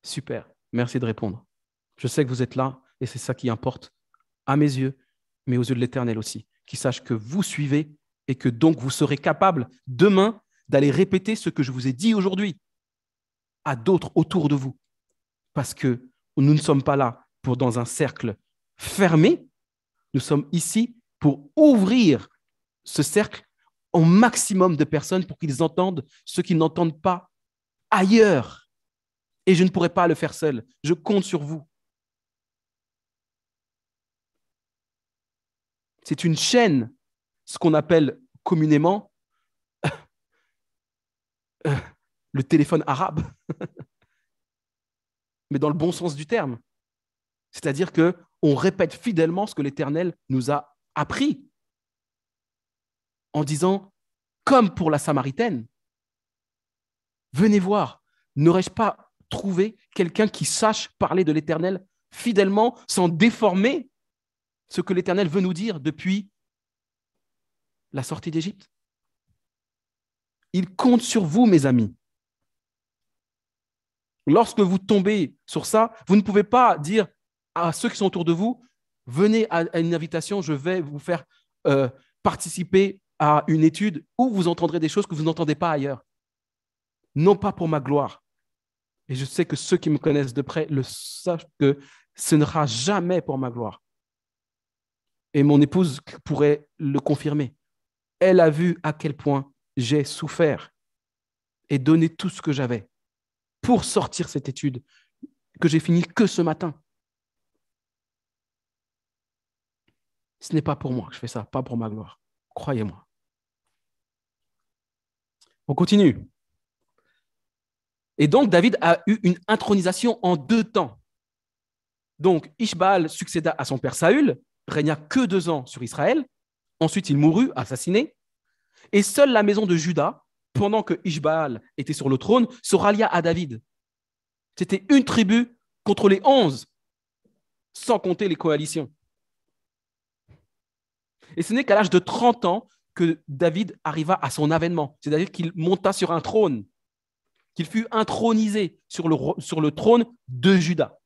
[SPEAKER 1] Super, merci de répondre. Je sais que vous êtes là et c'est ça qui importe à mes yeux, mais aux yeux de l'Éternel aussi. Qu'il sache que vous suivez et que donc vous serez capable demain d'aller répéter ce que je vous ai dit aujourd'hui à d'autres autour de vous. Parce que nous ne sommes pas là pour dans un cercle fermé, nous sommes ici pour ouvrir ce cercle au maximum de personnes pour qu'ils entendent ce qu'ils n'entendent pas ailleurs. Et je ne pourrai pas le faire seul. Je compte sur vous. C'est une chaîne, ce qu'on appelle communément le téléphone arabe, mais dans le bon sens du terme. C'est-à-dire qu'on répète fidèlement ce que l'Éternel nous a appris en disant, comme pour la Samaritaine, venez voir, n'aurais-je pas trouvé quelqu'un qui sache parler de l'Éternel fidèlement sans déformer ce que l'Éternel veut nous dire depuis la sortie d'Égypte? Il compte sur vous, mes amis. Lorsque vous tombez sur ça, vous ne pouvez pas dire à ceux qui sont autour de vous, venez à une invitation, je vais vous faire participer à une étude où vous entendrez des choses que vous n'entendez pas ailleurs. Non pas pour ma gloire. Et je sais que ceux qui me connaissent de près le savent que ce ne sera jamais pour ma gloire. Et mon épouse pourrait le confirmer. Elle a vu à quel point j'ai souffert et donné tout ce que j'avais pour sortir cette étude que j'ai finie que ce matin. Ce n'est pas pour moi que je fais ça, pas pour ma gloire. Croyez-moi. On continue. Et donc, David a eu une intronisation en 2 temps. Donc, Ishbaal succéda à son père Saül, régna que 2 ans sur Israël. Ensuite, il mourut, assassiné. Et seule la maison de Juda, pendant que Ishbaal était sur le trône, se rallia à David. C'était une tribu contre les 11, sans compter les coalitions. Et ce n'est qu'à l'âge de 30 ans que David arriva à son avènement, c'est-à-dire qu'il monta sur un trône, qu'il fut intronisé sur le trône de Juda.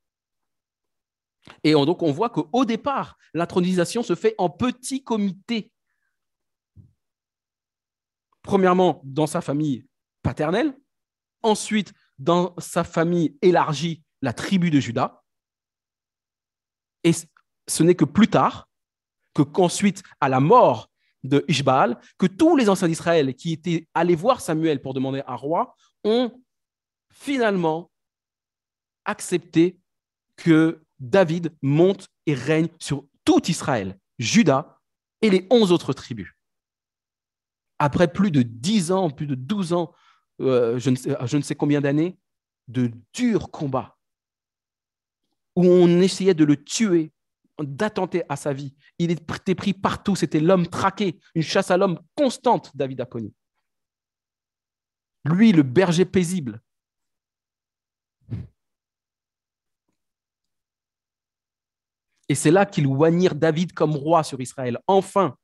[SPEAKER 1] Et donc on voit qu'au départ, l'intronisation se fait en petit comité. Premièrement, dans sa famille paternelle, ensuite dans sa famille élargie, la tribu de Juda. Et ce n'est que plus tard, qu'ensuite, à la mort de Ishbaal, que tous les anciens d'Israël qui étaient allés voir Samuel pour demander un roi ont finalement accepté que David monte et règne sur tout Israël, Juda et les 11 autres tribus. Après plus de 10 ans, plus de 12 ans, je ne sais combien d'années, de durs combats où on essayait de le tuer, d'attenter à sa vie. Il était pris partout, c'était l'homme traqué, une chasse à l'homme constante, David a connu. Lui, le berger paisible. Et c'est là qu'ils oignirent David comme roi sur Israël, enfin.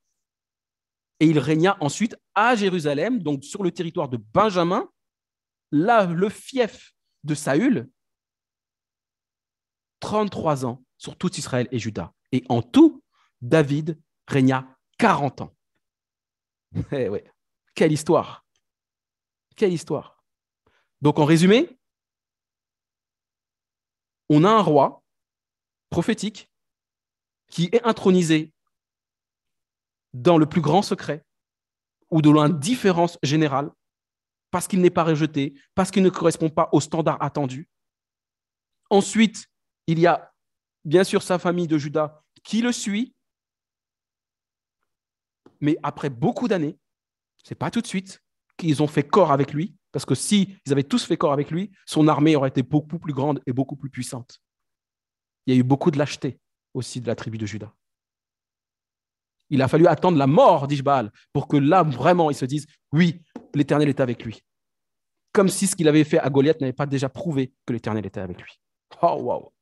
[SPEAKER 1] Et il régna ensuite à Jérusalem, donc sur le territoire de Benjamin, là, le fief de Saül, 33 ans sur tout Israël et Juda. Et en tout, David régna 40 ans. Eh ouais, quelle histoire! Quelle histoire! Donc en résumé, on a un roi prophétique qui est intronisé dans le plus grand secret ou de l'indifférence générale parce qu'il n'est pas rejeté, parce qu'il ne correspond pas aux standards attendus. Ensuite, il y a bien sûr sa famille de Juda qui le suit, mais après beaucoup d'années, ce n'est pas tout de suite qu'ils ont fait corps avec lui, Parce que s'ils avaient tous fait corps avec lui, son armée aurait été beaucoup plus grande et beaucoup plus puissante. Il y a eu beaucoup de lâcheté aussi de la tribu de Juda. Il a fallu attendre la mort d'Ishbaal pour que là, vraiment, ils se disent, oui, l'Éternel est avec lui. Comme si ce qu'il avait fait à Goliath n'avait pas déjà prouvé que l'Éternel était avec lui. Oh, wow.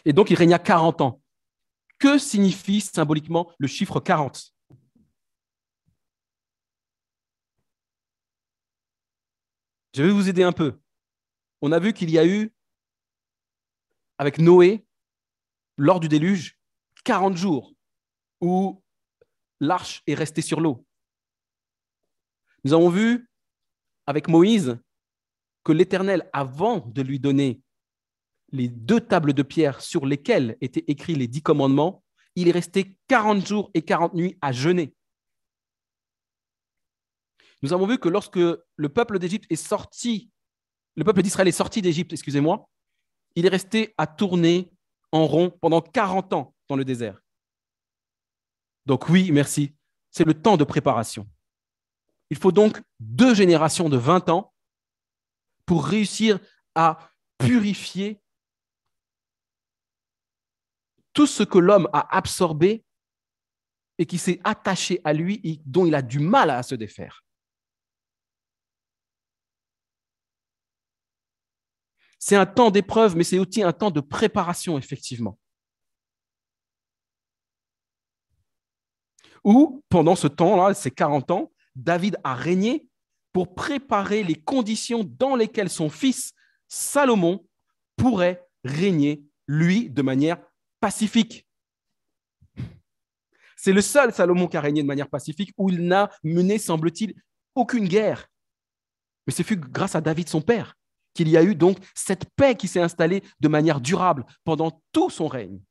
[SPEAKER 1] Et donc, il régna 40 ans. Que signifie symboliquement le chiffre 40? Je vais vous aider un peu. On a vu qu'il y a eu, avec Noé, lors du déluge, 40 jours où l'arche est restée sur l'eau. Nous avons vu avec Moïse que l'Éternel, avant de lui donner les 2 tables de pierre sur lesquelles étaient écrits les 10 commandements, il est resté 40 jours et 40 nuits à jeûner. Nous avons vu que lorsque le peuple d'Égypte est sorti, le peuple d'Israël est sorti d'Égypte, excusez-moi, il est resté à tourner en rond pendant 40 ans dans le désert. Donc oui, merci, c'est le temps de préparation. Il faut donc 2 générations de 20 ans pour réussir à purifier tout ce que l'homme a absorbé et qui s'est attaché à lui et dont il a du mal à se défaire. C'est un temps d'épreuve, mais c'est aussi un temps de préparation, effectivement. Où, pendant ce temps-là, ces 40 ans, David a régné pour préparer les conditions dans lesquelles son fils Salomon pourrait régner, lui, de manière pacifique. C'est le seul Salomon qui a régné de manière pacifique où il n'a mené, semble-t-il, aucune guerre. Mais ce fut grâce à David, son père, qu'il y a eu donc cette paix qui s'est installée de manière durable pendant tout son règne.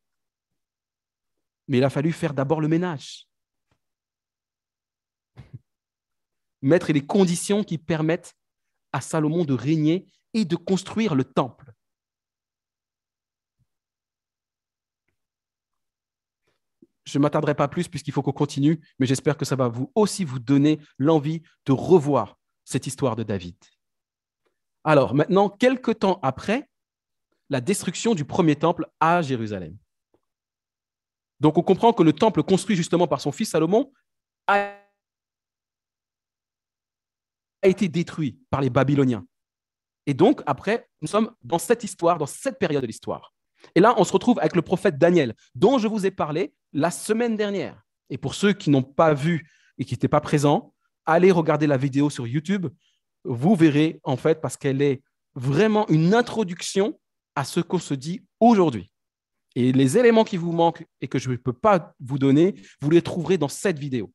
[SPEAKER 1] Mais il a fallu faire d'abord le ménage. Mettre les conditions qui permettent à Salomon de régner et de construire le temple. Je ne m'attarderai pas plus puisqu'il faut qu'on continue, mais j'espère que ça va aussi vous donner l'envie de revoir cette histoire de David. Alors, maintenant, quelques temps après la destruction du premier temple à Jérusalem. Donc, on comprend que le temple construit justement par son fils Salomon a été détruit par les Babyloniens. Et donc, après, nous sommes dans cette histoire, dans cette période de l'histoire. Et là, on se retrouve avec le prophète Daniel, dont je vous ai parlé la semaine dernière. Et pour ceux qui n'ont pas vu et qui n'étaient pas présents, allez regarder la vidéo sur YouTube. Vous verrez, en fait, parce qu'elle est vraiment une introduction à ce qu'on se dit aujourd'hui. Et les éléments qui vous manquent et que je ne peux pas vous donner, vous les trouverez dans cette vidéo.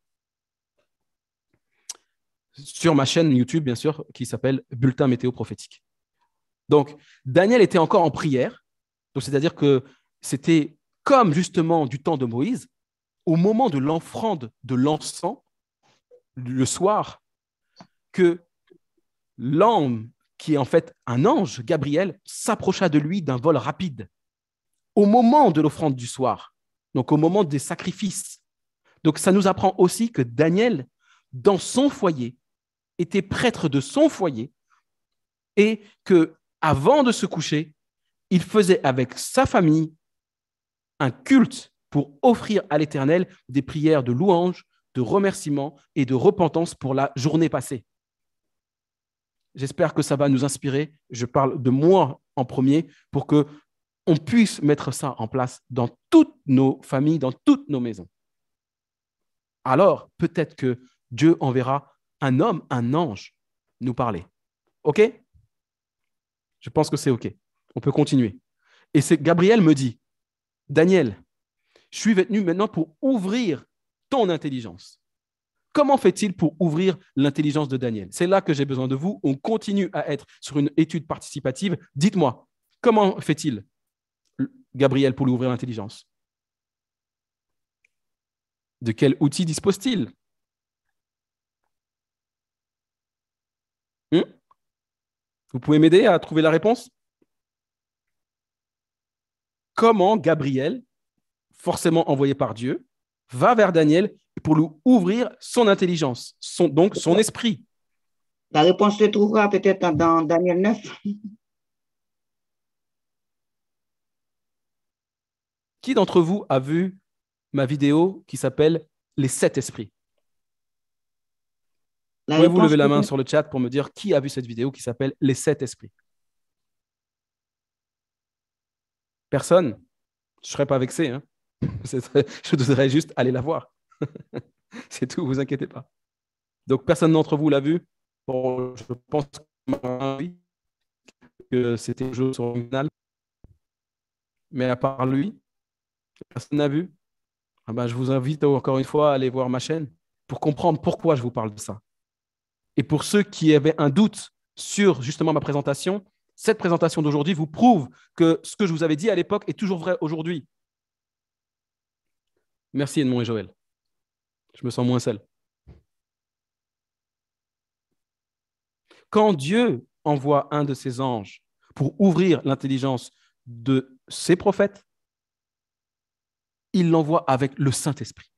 [SPEAKER 1] Sur ma chaîne YouTube, bien sûr, qui s'appelle Bulletin Météo Prophétique. Donc, Daniel était encore en prière. Donc, c'est-à-dire que c'était comme justement du temps de Moïse, au moment de l'offrande de l'encens, le soir, que l'homme, qui est en fait un ange, Gabriel, s'approcha de lui d'un vol rapide, au moment de l'offrande du soir, donc au moment des sacrifices. Donc, ça nous apprend aussi que Daniel, dans son foyer, était prêtre de son foyer et que, avant de se coucher, il faisait avec sa famille un culte pour offrir à l'Éternel des prières de louange, de remerciement et de repentance pour la journée passée. J'espère que ça va nous inspirer. Je parle de moi en premier pour que on puisse mettre ça en place dans toutes nos familles, dans toutes nos maisons. Alors, peut-être que Dieu enverra un homme, un ange, nous parler. OK? Je pense que c'est OK. On peut continuer. Et c'est Gabriel me dit, Daniel, je suis venu maintenant pour ouvrir ton intelligence. Comment fait-il pour ouvrir l'intelligence de Daniel? C'est là que j'ai besoin de vous. On continue à être sur une étude participative. Dites-moi, comment fait-il, Gabriel, pour lui ouvrir l'intelligence? De quel outil dispose-t-il? Vous pouvez m'aider à trouver la réponse? Comment Gabriel, forcément envoyé par Dieu, va vers Daniel pour lui ouvrir son intelligence, donc son esprit.
[SPEAKER 2] La réponse se trouvera peut-être dans Daniel 9.
[SPEAKER 1] Qui d'entre vous a vu ma vidéo qui s'appelle Les 7 esprits?
[SPEAKER 2] La
[SPEAKER 1] Pouvez-vous
[SPEAKER 2] réponse
[SPEAKER 1] lever la main
[SPEAKER 2] peut-être.
[SPEAKER 1] sur le chat pour me dire qui a vu cette vidéo qui s'appelle Les 7 esprits? Personne? Je ne serais pas vexé. Hein. Je voudrais juste aller la voir. C'est tout, vous inquiétez pas. Donc, personne d'entre vous l'a vu. Bon, je pense que c'était un jeu sur le canal. Mais à part lui, personne n'a vu. Ah ben, je vous invite encore une fois à aller voir ma chaîne pour comprendre pourquoi je vous parle de ça. Et pour ceux qui avaient un doute sur justement ma présentation, cette présentation d'aujourd'hui vous prouve que ce que je vous avais dit à l'époque est toujours vrai aujourd'hui. Merci Edmond et Joël. Je me sens moins seul. Quand Dieu envoie un de ses anges pour ouvrir l'intelligence de ses prophètes, il l'envoie avec le Saint-Esprit.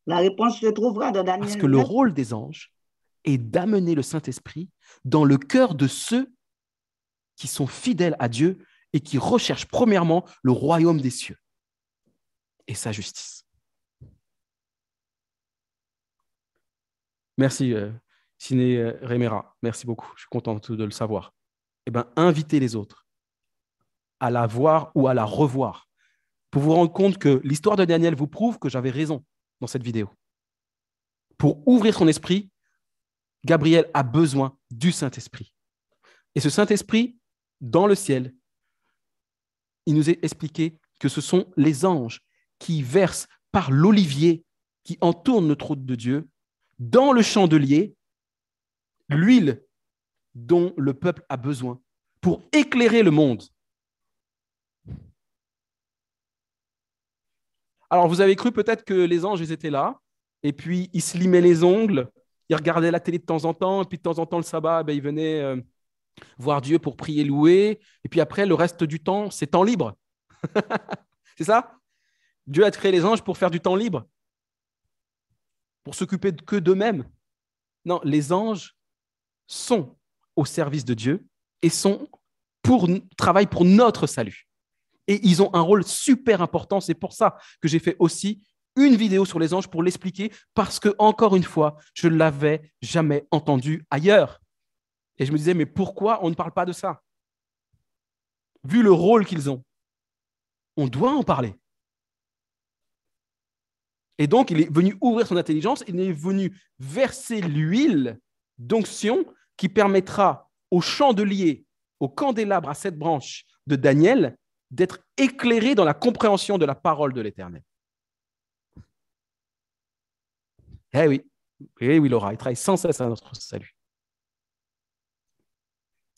[SPEAKER 2] La réponse se trouvera dans
[SPEAKER 1] Parce que
[SPEAKER 2] Daniel
[SPEAKER 1] le
[SPEAKER 2] 9.
[SPEAKER 1] rôle des anges est d'amener le Saint-Esprit dans le cœur de ceux qui sont fidèles à Dieu et qui recherchent premièrement le royaume des cieux et sa justice. Merci, Ciné Remera. Merci beaucoup. Je suis content de le savoir. Eh bien, invitez les autres à la voir ou à la revoir pour vous rendre compte que l'histoire de Daniel vous prouve que j'avais raison dans cette vidéo. Pour ouvrir son esprit, Gabriel a besoin du Saint-Esprit. Et ce Saint-Esprit, dans le ciel, il nous est expliqué que ce sont les anges qui versent par l'olivier qui entoure le trône de Dieu, dans le chandelier, l'huile dont le peuple a besoin pour éclairer le monde. Alors, vous avez cru peut-être que les anges, ils étaient là, et puis ils se limaient les ongles, ils regardaient la télé de temps en temps, et puis de temps en temps, le sabbat, ben, ils venaient voir Dieu pour prier, louer, et puis après, le reste du temps, c'est temps libre. C'est ça? Dieu a créé les anges pour faire du temps libre, pour s'occuper que d'eux-mêmes. Non, les anges sont au service de Dieu et travaillent pour notre salut. Et ils ont un rôle super important. C'est pour ça que j'ai fait aussi une vidéo sur les anges pour l'expliquer, parce que, encore une fois, je ne l'avais jamais entendu ailleurs. Et je me disais, mais pourquoi on ne parle pas de ça? Vu le rôle qu'ils ont, on doit en parler. Et donc, il est venu ouvrir son intelligence, il est venu verser l'huile d'onction qui permettra au chandelier, au candélabre à 7 branches de Daniel d'être éclairé dans la compréhension de la parole de l'Éternel. Eh oui, Laura, il travaille sans cesse à notre salut.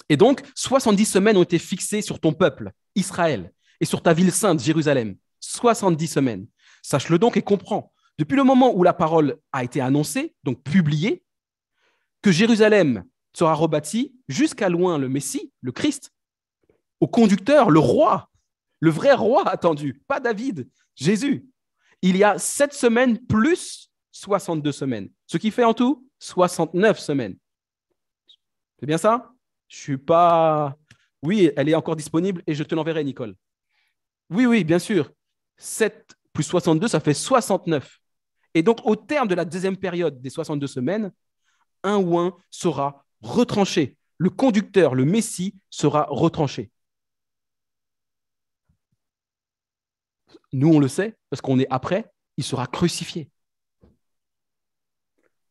[SPEAKER 1] Et donc, 70 semaines ont été fixées sur ton peuple, Israël, et sur ta ville sainte, Jérusalem. 70 semaines. Sache-le donc et comprends. Depuis le moment où la parole a été annoncée, donc publiée, que Jérusalem sera rebâtie jusqu'à loin le Messie, le Christ, au conducteur, le roi, le vrai roi attendu, pas David, Jésus. Il y a 7 semaines plus 62 semaines, ce qui fait en tout 69 semaines. C'est bien ça? Je suis pas... Oui, elle est encore disponible et je te l'enverrai, Nicole. Oui, bien sûr. 7 plus 62, ça fait 69. Et donc, au terme de la deuxième période des 62 semaines, un ouin sera retranché. Le conducteur, le Messie, sera retranché. Nous, on le sait, parce qu'on est après, il sera crucifié.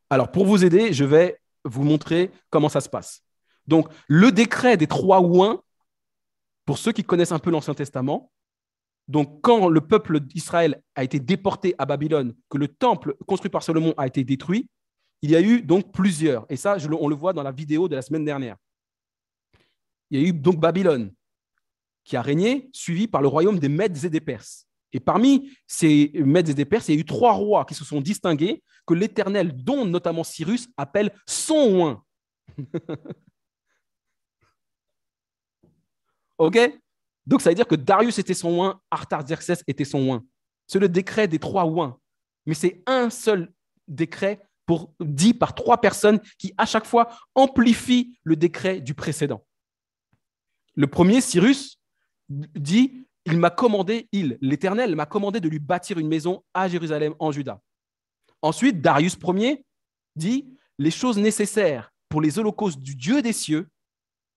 [SPEAKER 1] Alors, pour vous aider, je vais vous montrer comment ça se passe. Donc, le décret des 3 ouins, pour ceux qui connaissent un peu l'Ancien Testament, donc quand le peuple d'Israël a été déporté à Babylone, que le temple construit par Salomon a été détruit, il y a eu donc plusieurs. Et ça, on le voit dans la vidéo de la semaine dernière. Il y a eu donc Babylone, qui a régné, suivi par le royaume des Mèdes et des Perses. Et parmi ces Mèdes et des Perses, il y a eu 3 rois qui se sont distingués, que l'Éternel, dont notamment Cyrus, appelle son oint. OK? Donc, ça veut dire que Darius était son oint, Artaxerxès était son oint. C'est le décret des 3 oints. Mais c'est un seul décret dit par 3 personnes qui, à chaque fois, amplifient le décret du précédent. Le premier, Cyrus, dit « l'Éternel m'a commandé de lui bâtir une maison à Jérusalem, en Juda. » Ensuite, Darius Ier dit « Les choses nécessaires pour les holocaustes du Dieu des cieux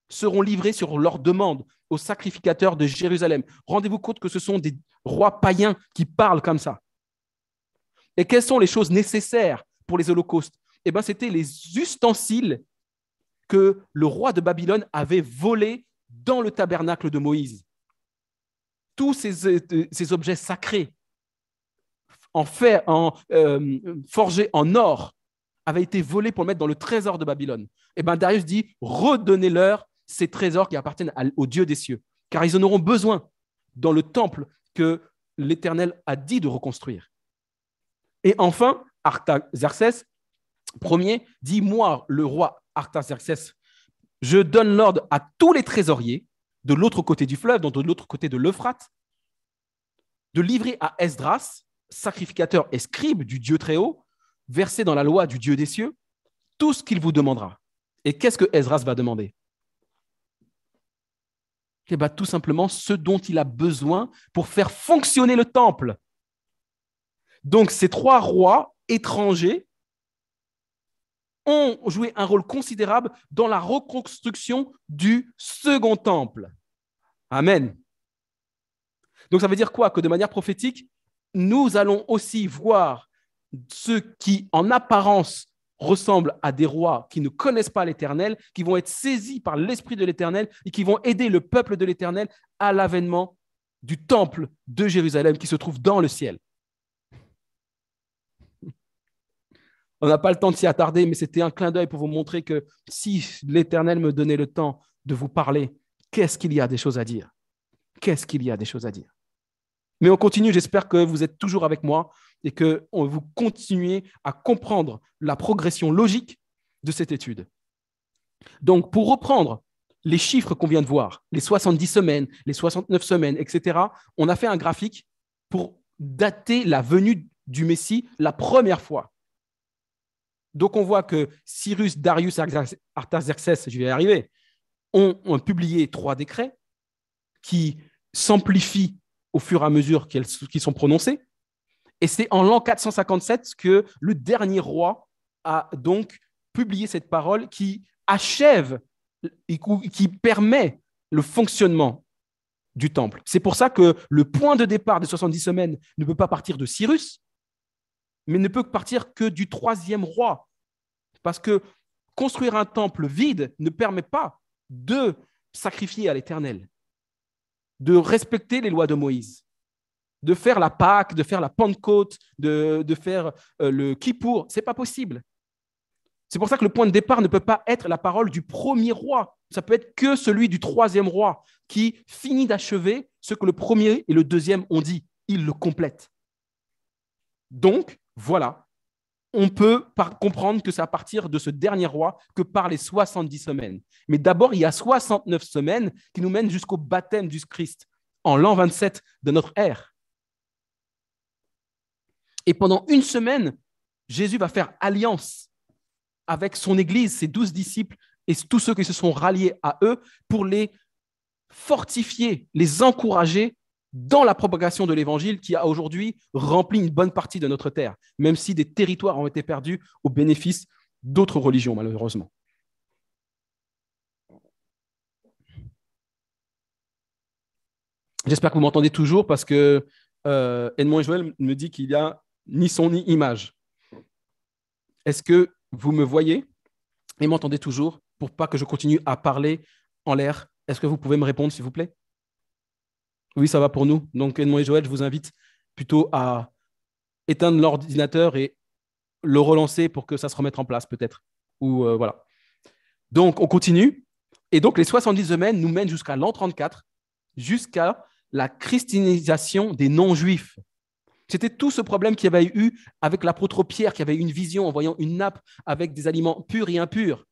[SPEAKER 1] seront livrées sur leur demande aux sacrificateurs de Jérusalem. » Rendez-vous compte que ce sont des rois païens qui parlent comme ça. Et quelles sont les choses nécessaires pour les holocaustes? Eh bien, c'était les ustensiles que le roi de Babylone avait volés dans le tabernacle de Moïse. Tous ces objets sacrés, forgés en or, avaient été volés pour le mettre dans le trésor de Babylone. Eh bien, Darius dit, redonnez-leur ces trésors qui appartiennent au Dieu des cieux, car ils en auront besoin dans le temple que l'Éternel a dit de reconstruire. Et enfin, Artaxerxès Ier dit, moi, le roi Artaxerxès, je donne l'ordre à tous les trésoriers de l'autre côté du fleuve, donc de l'autre côté de l'Euphrate, de livrer à Esdras, sacrificateur et scribe du Dieu très haut, versé dans la loi du Dieu des cieux, tout ce qu'il vous demandera. Et qu'est-ce que Esdras va demander? Eh bien, tout simplement ce dont il a besoin pour faire fonctionner le temple. Donc, ces 3 rois étrangers ont joué un rôle considérable dans la reconstruction du second temple. Amen. Donc, ça veut dire quoi? Que de manière prophétique, nous allons aussi voir ceux qui, en apparence, ressemblent à des rois qui ne connaissent pas l'Éternel, qui vont être saisis par l'Esprit de l'Éternel et qui vont aider le peuple de l'Éternel à l'avènement du temple de Jérusalem qui se trouve dans le ciel. On n'a pas le temps de s'y attarder, mais c'était un clin d'œil pour vous montrer que si l'Éternel me donnait le temps de vous parler, qu'est-ce qu'il y a des choses à dire? Qu'est-ce qu'il y a des choses à dire? Mais on continue, j'espère que vous êtes toujours avec moi et que vous continuez à comprendre la progression logique de cette étude. Donc, pour reprendre les chiffres qu'on vient de voir, les 70 semaines, les 69 semaines, etc., on a fait un graphique pour dater la venue du Messie la première fois. Donc, on voit que Cyrus, Darius, Artaxerxès, je vais y arriver, ont publié 3 décrets qui s'amplifient au fur et à mesure qu'ils sont prononcés. Et c'est en l'an 457 que le dernier roi a donc publié cette parole qui achève et qui permet le fonctionnement du temple. C'est pour ça que le point de départ des 70 semaines ne peut pas partir de Cyrus, mais ne peut partir que du 3e roi. Parce que construire un temple vide ne permet pas de sacrifier à l'Éternel, de respecter les lois de Moïse, de faire la Pâque, de faire la Pentecôte, de faire le Kippour. Ce n'est pas possible. C'est pour ça que le point de départ ne peut pas être la parole du premier roi. Ça peut être que celui du 3e roi qui finit d'achever ce que le premier et le 2e ont dit. Il le complète. Donc, voilà, on peut comprendre que c'est à partir de ce dernier roi que par les 70 semaines. Mais d'abord, il y a 69 semaines qui nous mènent jusqu'au baptême du Christ, en l'an 27 de notre ère. Et pendant 1 semaine, Jésus va faire alliance avec son Église, ses 12 disciples et tous ceux qui se sont ralliés à eux pour les fortifier, les encourager dans la propagation de l'Évangile qui a aujourd'hui rempli une bonne partie de notre terre, même si des territoires ont été perdus au bénéfice d'autres religions, malheureusement. J'espère que vous m'entendez toujours parce que Edmond et Joël me dit qu'il n'y a ni son ni image. Est-ce que vous me voyez et m'entendez toujours pour pas que je continue à parler en l'air? Est-ce que vous pouvez me répondre, s'il vous plaît? Oui, ça va pour nous. Donc, Edmond et Joël, je vous invite plutôt à éteindre l'ordinateur et le relancer pour que ça se remette en place, peut-être. Ou voilà. Donc, on continue. Et donc, les 70 semaines nous mènent jusqu'à l'an 34, jusqu'à la christianisation des non-juifs. C'était tout ce problème qu'il y avait eu avec l'apôtre Pierre, qui avait eu une vision en voyant une nappe avec des aliments purs et impurs.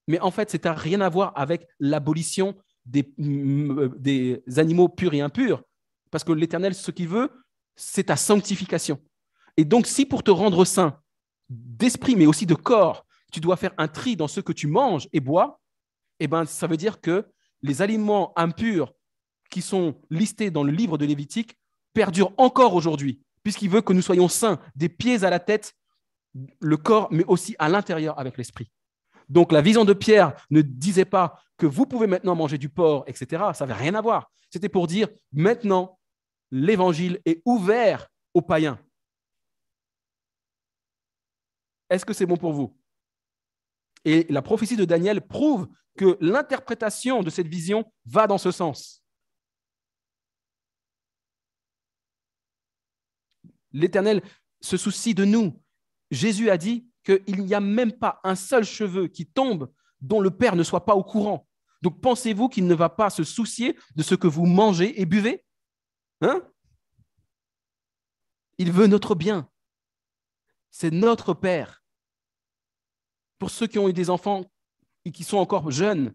[SPEAKER 1] Mais en fait, ça n'a rien à voir avec l'abolition des animaux purs et impurs, parce que l'Éternel, ce qu'il veut, c'est ta sanctification. Et donc, si pour te rendre saint d'esprit, mais aussi de corps, tu dois faire un tri dans ce que tu manges et bois, eh ben, ça veut dire que les aliments impurs qui sont listés dans le livre de Lévitique perdurent encore aujourd'hui, puisqu'il veut que nous soyons saints, des pieds à la tête, le corps, mais aussi à l'intérieur avec l'esprit. Donc, la vision de Pierre ne disait pas que vous pouvez maintenant manger du porc, etc. Ça n'avait rien à voir. C'était pour dire, maintenant, l'évangile est ouvert aux païens. Est-ce que c'est bon pour vous? Et la prophétie de Daniel prouve que l'interprétation de cette vision va dans ce sens. L'Éternel se soucie de nous. Jésus a dit qu'il n'y a même pas un seul cheveu qui tombe dont le Père ne soit pas au courant. Donc, pensez-vous qu'il ne va pas se soucier de ce que vous mangez et buvez? Hein? Il veut notre bien. C'est notre Père. Pour ceux qui ont eu des enfants et qui sont encore jeunes,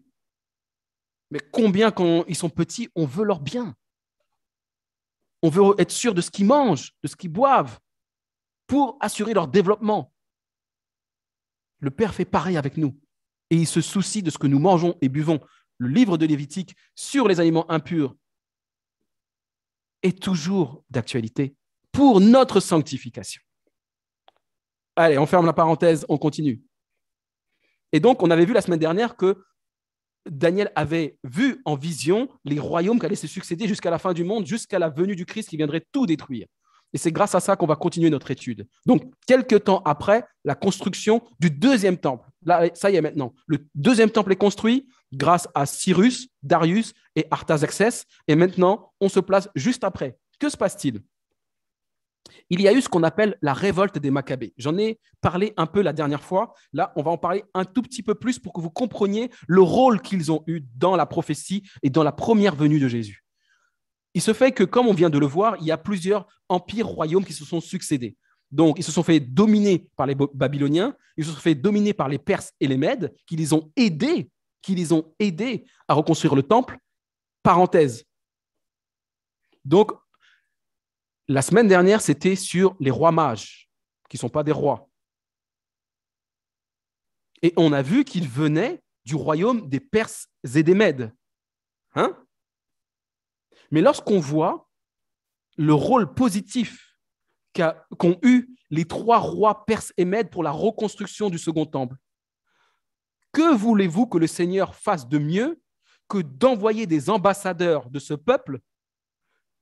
[SPEAKER 1] mais combien quand ils sont petits, on veut leur bien. On veut être sûr de ce qu'ils mangent, de ce qu'ils boivent, pour assurer leur développement. Le Père fait pareil avec nous. Et il se soucie de ce que nous mangeons et buvons. Le livre de Lévitique sur les aliments impurs est toujours d'actualité pour notre sanctification. Allez, on ferme la parenthèse, on continue. Et donc, on avait vu la semaine dernière que Daniel avait vu en vision les royaumes qui allaient se succéder jusqu'à la fin du monde, jusqu'à la venue du Christ qui viendrait tout détruire. Et c'est grâce à ça qu'on va continuer notre étude. Donc, quelques temps après, la construction du deuxième temple. Là, ça y est maintenant. Le deuxième temple est construit grâce à Cyrus, Darius et Artaxerxès. Et maintenant, on se place juste après. Que se passe-t-il? Il y a eu ce qu'on appelle la révolte des Maccabées. J'en ai parlé un peu la dernière fois. Là, on va en parler un tout petit peu plus pour que vous compreniez le rôle qu'ils ont eu dans la prophétie et dans la première venue de Jésus. Il se fait que, comme on vient de le voir, il y a plusieurs empires, royaumes qui se sont succédés. Donc, ils se sont fait dominer par les Babyloniens, ils se sont fait dominer par les Perses et les Mèdes, qui les ont aidés à reconstruire le temple. Parenthèse. Donc, la semaine dernière, c'était sur les rois mages, qui ne sont pas des rois. Et on a vu qu'ils venaient du royaume des Perses et des Mèdes. Hein? Mais lorsqu'on voit le rôle positif qu'ont eu les trois rois perses et mèdes pour la reconstruction du second temple, que voulez-vous que le Seigneur fasse de mieux que d'envoyer des ambassadeurs de ce peuple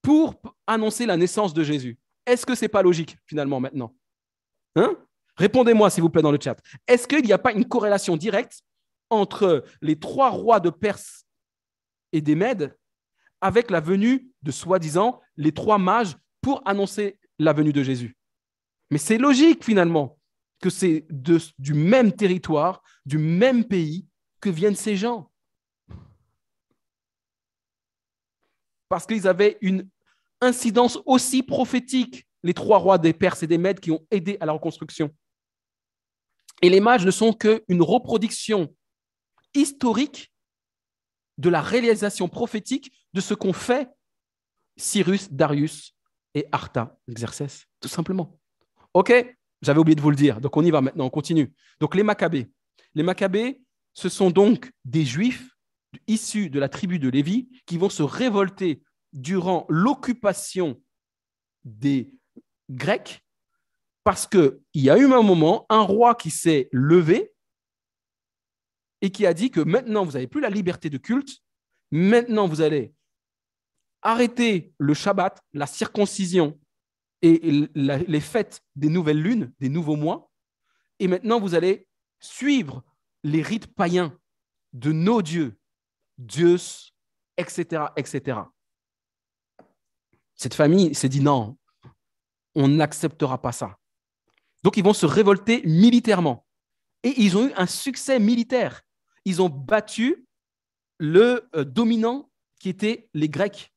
[SPEAKER 1] pour annoncer la naissance de Jésus? Est-ce que ce n'est pas logique finalement maintenant? Hein? Répondez-moi s'il vous plaît dans le chat. Est-ce qu'il n'y a pas une corrélation directe entre les trois rois de Perse et des Mèdes avec la venue de, soi-disant, les trois mages pour annoncer la venue de Jésus? Mais c'est logique, finalement, que c'est du même territoire, du même pays que viennent ces gens. Parce qu'ils avaient une incidence aussi prophétique, les trois rois des Perses et des Mèdes qui ont aidé à la reconstruction. Et les mages ne sont qu'une reproduction historique de la réalisation prophétique de ce qu'ont fait Cyrus, Darius et Artaxerxès, tout simplement. OK, j'avais oublié de vous le dire, donc on y va maintenant, on continue. Donc les Maccabées. Les Maccabées, ce sont donc des Juifs issus de la tribu de Lévi qui vont se révolter durant l'occupation des Grecs parce qu'il y a eu un moment, un roi qui s'est levé et qui a dit que maintenant, vous n'avez plus la liberté de culte, maintenant, vous allez arrêter le Shabbat, la circoncision et les fêtes des nouvelles lunes, des nouveaux mois, et maintenant, vous allez suivre les rites païens de nos dieux, Zeus, etc., etc. Cette famille s'est dit non, on n'acceptera pas ça. Donc, ils vont se révolter militairement. Et ils ont eu un succès militaire. Ils ont battu le dominant qui était les Grecs.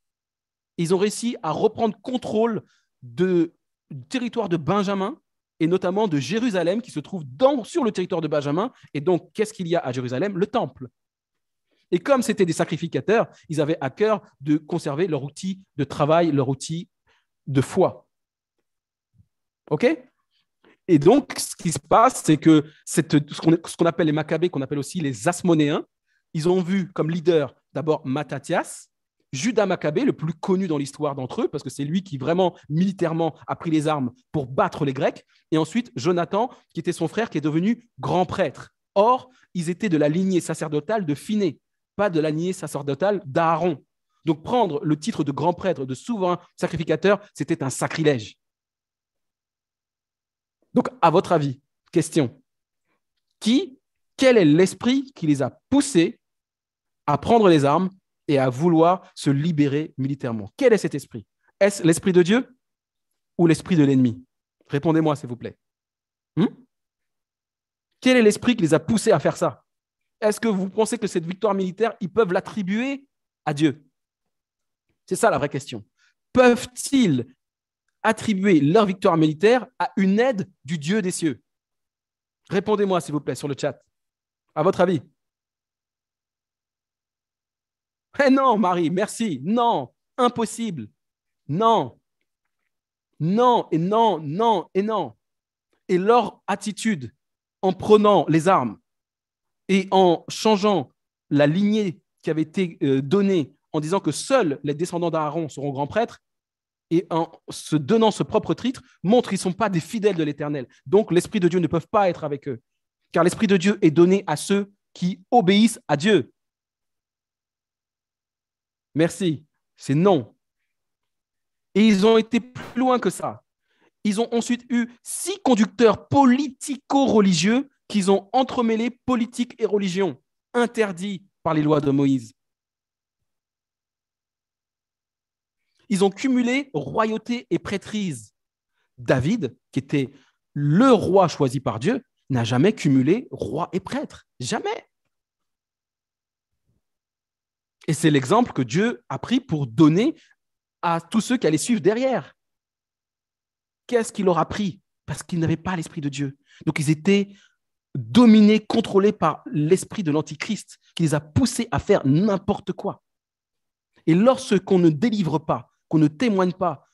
[SPEAKER 1] Ils ont réussi à reprendre contrôle du territoire de Benjamin et notamment de Jérusalem qui se trouve sur le territoire de Benjamin. Et donc, qu'est-ce qu'il y a à Jérusalem? Le temple. Et comme c'était des sacrificateurs, ils avaient à cœur de conserver leur outil de travail, leur outil de foi. OK? Et donc, ce qui se passe, c'est que ce qu'on appelle les Maccabées, qu'on appelle aussi les Asmonéens, ils ont vu comme leader d'abord Mattathias, Judas Maccabée, le plus connu dans l'histoire d'entre eux, parce que c'est lui qui vraiment militairement a pris les armes pour battre les Grecs, et ensuite Jonathan, qui était son frère, qui est devenu grand prêtre. Or, ils étaient de la lignée sacerdotale de Phinées, pas de la lignée sacerdotale d'Aaron. Donc, prendre le titre de grand prêtre, de souverain sacrificateur, c'était un sacrilège. Donc, à votre avis, question, quel est l'esprit qui les a poussés à prendre les armes et à vouloir se libérer militairement? Quel est cet esprit? Est-ce l'esprit de Dieu ou l'esprit de l'ennemi? Répondez-moi, s'il vous plaît. Quel est l'esprit qui les a poussés à faire ça? Est-ce que vous pensez que cette victoire militaire, ils peuvent l'attribuer à Dieu? C'est ça la vraie question. Peuvent-ils attribuer leur victoire militaire à une aide du Dieu des cieux? Répondez-moi, s'il vous plaît, sur le chat. À votre avis? Eh non, Marie, merci. Non, impossible. Non, non, et non, non, et non. Et leur attitude en prenant les armes et en changeant la lignée qui avait été donnée en disant que seuls les descendants d'Aaron seront grands prêtres et en se donnant ce propre titre, montre qu'ils ne sont pas des fidèles de l'Éternel. Donc, l'Esprit de Dieu ne peut pas être avec eux. Car l'Esprit de Dieu est donné à ceux qui obéissent à Dieu. Merci. C'est non. Et ils ont été plus loin que ça. Ils ont ensuite eu 6 conducteurs politico-religieux qu'ils ont entremêlés politique et religion, interdits par les lois de Moïse. Ils ont cumulé royauté et prêtrise. David, qui était le roi choisi par Dieu, n'a jamais cumulé roi et prêtre. Jamais. Et c'est l'exemple que Dieu a pris pour donner à tous ceux qui allaient suivre derrière. Qu'est-ce qu'il leur a pris? Parce qu'ils n'avaient pas l'Esprit de Dieu. Donc, ils étaient dominés, contrôlés par l'esprit de l'Antichrist, qui les a poussés à faire n'importe quoi. Et lorsqu'on ne délivre pas, qu'on ne témoigne pas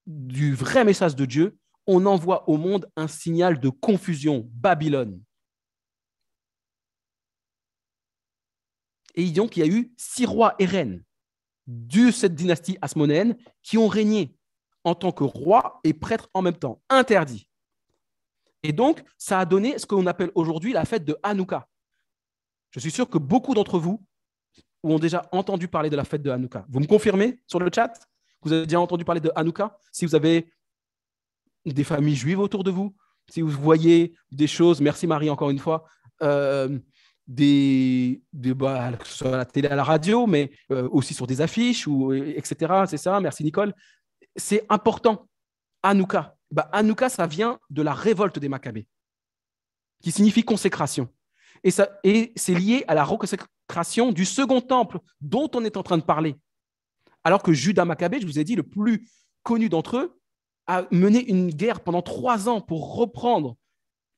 [SPEAKER 1] du vrai message de Dieu, on envoie au monde un signal de confusion, Babylone. Et donc, il y a eu 6 rois et reines de cette dynastie asmonéenne qui ont régné en tant que rois et prêtres en même temps, interdits. Et donc, ça a donné ce qu'on appelle aujourd'hui la fête de Hanouka. Je suis sûr que beaucoup d'entre vous ont déjà entendu parler de la fête de Hanouka. Vous me confirmez sur le chat? Vous avez déjà entendu parler de Hanouka? Si vous avez des familles juives autour de vous, si vous voyez des choses, merci Marie encore une fois, que ce soit à la télé, à la radio, mais aussi sur des affiches, etc. C'est ça, merci Nicole. C'est important. Hanouka. Hanouka, ça vient de la révolte des Maccabées, qui signifie consécration. Et c'est lié à la reconsécration du second temple dont on est en train de parler. Alors que Judas Maccabée, je vous ai dit, le plus connu d'entre eux, a mené une guerre pendant 3 ans pour reprendre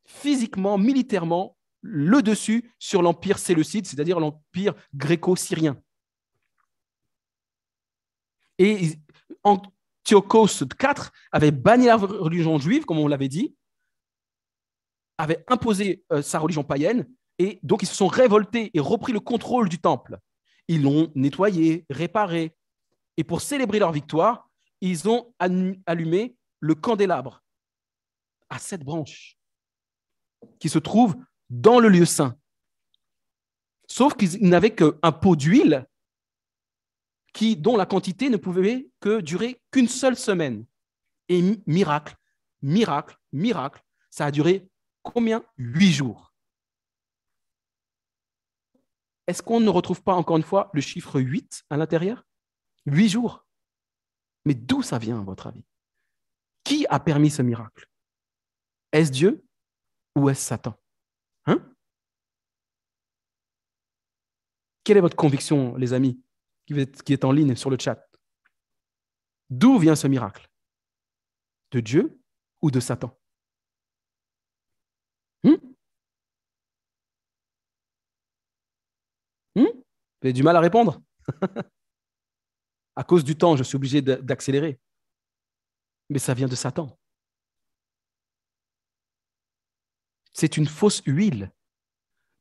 [SPEAKER 1] physiquement, militairement, le dessus sur l'empire séleucide, c'est-à-dire l'empire gréco-syrien. Et Antiochos IV avait banni la religion juive, comme on l'avait dit, avait imposé sa religion païenne, et donc ils se sont révoltés et repris le contrôle du temple. Ils l'ont nettoyé, réparé, et pour célébrer leur victoire, ils ont allumé le candélabre à 7 branches qui se trouve dans le lieu saint. Sauf qu'ils n'avaient qu'un pot d'huile dont la quantité ne pouvait que durer qu'une seule semaine. Et miracle, miracle, miracle, ça a duré combien? 8 jours. Est-ce qu'on ne retrouve pas encore une fois le chiffre 8 à l'intérieur? 8 jours. Mais d'où ça vient, à votre avis? Qui a permis ce miracle? Est-ce Dieu ou est-ce Satan? Quelle est votre conviction, les amis, qui est en ligne sur le chat? D'où vient ce miracle? De Dieu ou de Satan? Hmm? Vous avez du mal à répondre? À cause du temps, je suis obligé d'accélérer. Mais ça vient de Satan. C'est une fausse huile.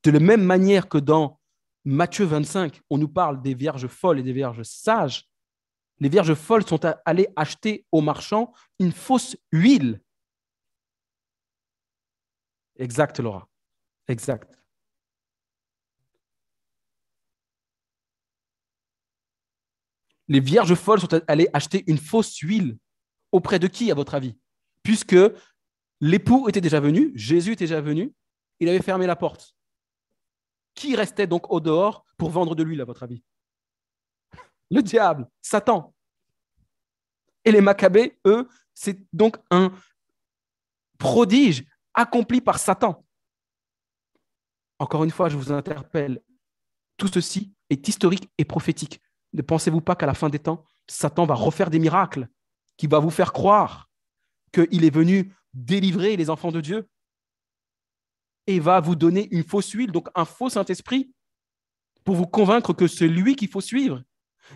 [SPEAKER 1] De la même manière que dans Matthieu 25, on nous parle des vierges folles et des vierges sages, les vierges folles sont allées acheter au marchand une fausse huile. Exact, Laura. Exact. Les vierges folles sont allées acheter une fausse huile. Auprès de qui, à votre avis? Puisque l'époux était déjà venu, Jésus était déjà venu, il avait fermé la porte. Qui restait donc au dehors pour vendre de l'huile, à votre avis? Le diable, Satan. Et les Maccabées, eux, c'est donc un prodige accompli par Satan. Encore une fois, je vous interpelle. Tout ceci est historique et prophétique. Ne pensez-vous pas qu'à la fin des temps, Satan va refaire des miracles, qui va vous faire croire qu'il est venu délivrer les enfants de Dieu et va vous donner une fausse huile, donc un faux Saint-Esprit, pour vous convaincre que c'est lui qu'il faut suivre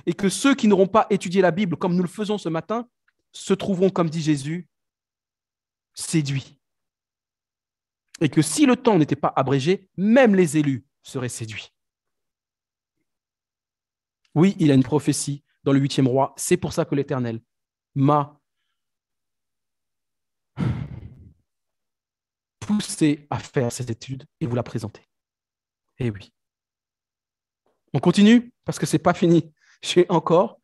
[SPEAKER 1] et que ceux qui n'auront pas étudié la Bible comme nous le faisons ce matin se trouveront, comme dit Jésus, séduits. Et que si le temps n'était pas abrégé, même les élus seraient séduits. Oui, il y a une prophétie dans le 8e roi. C'est pour ça que l'Éternel m'a poussé à faire cette étude et vous la présenter. Eh oui. On continue parce que ce n'est pas fini. J'ai encore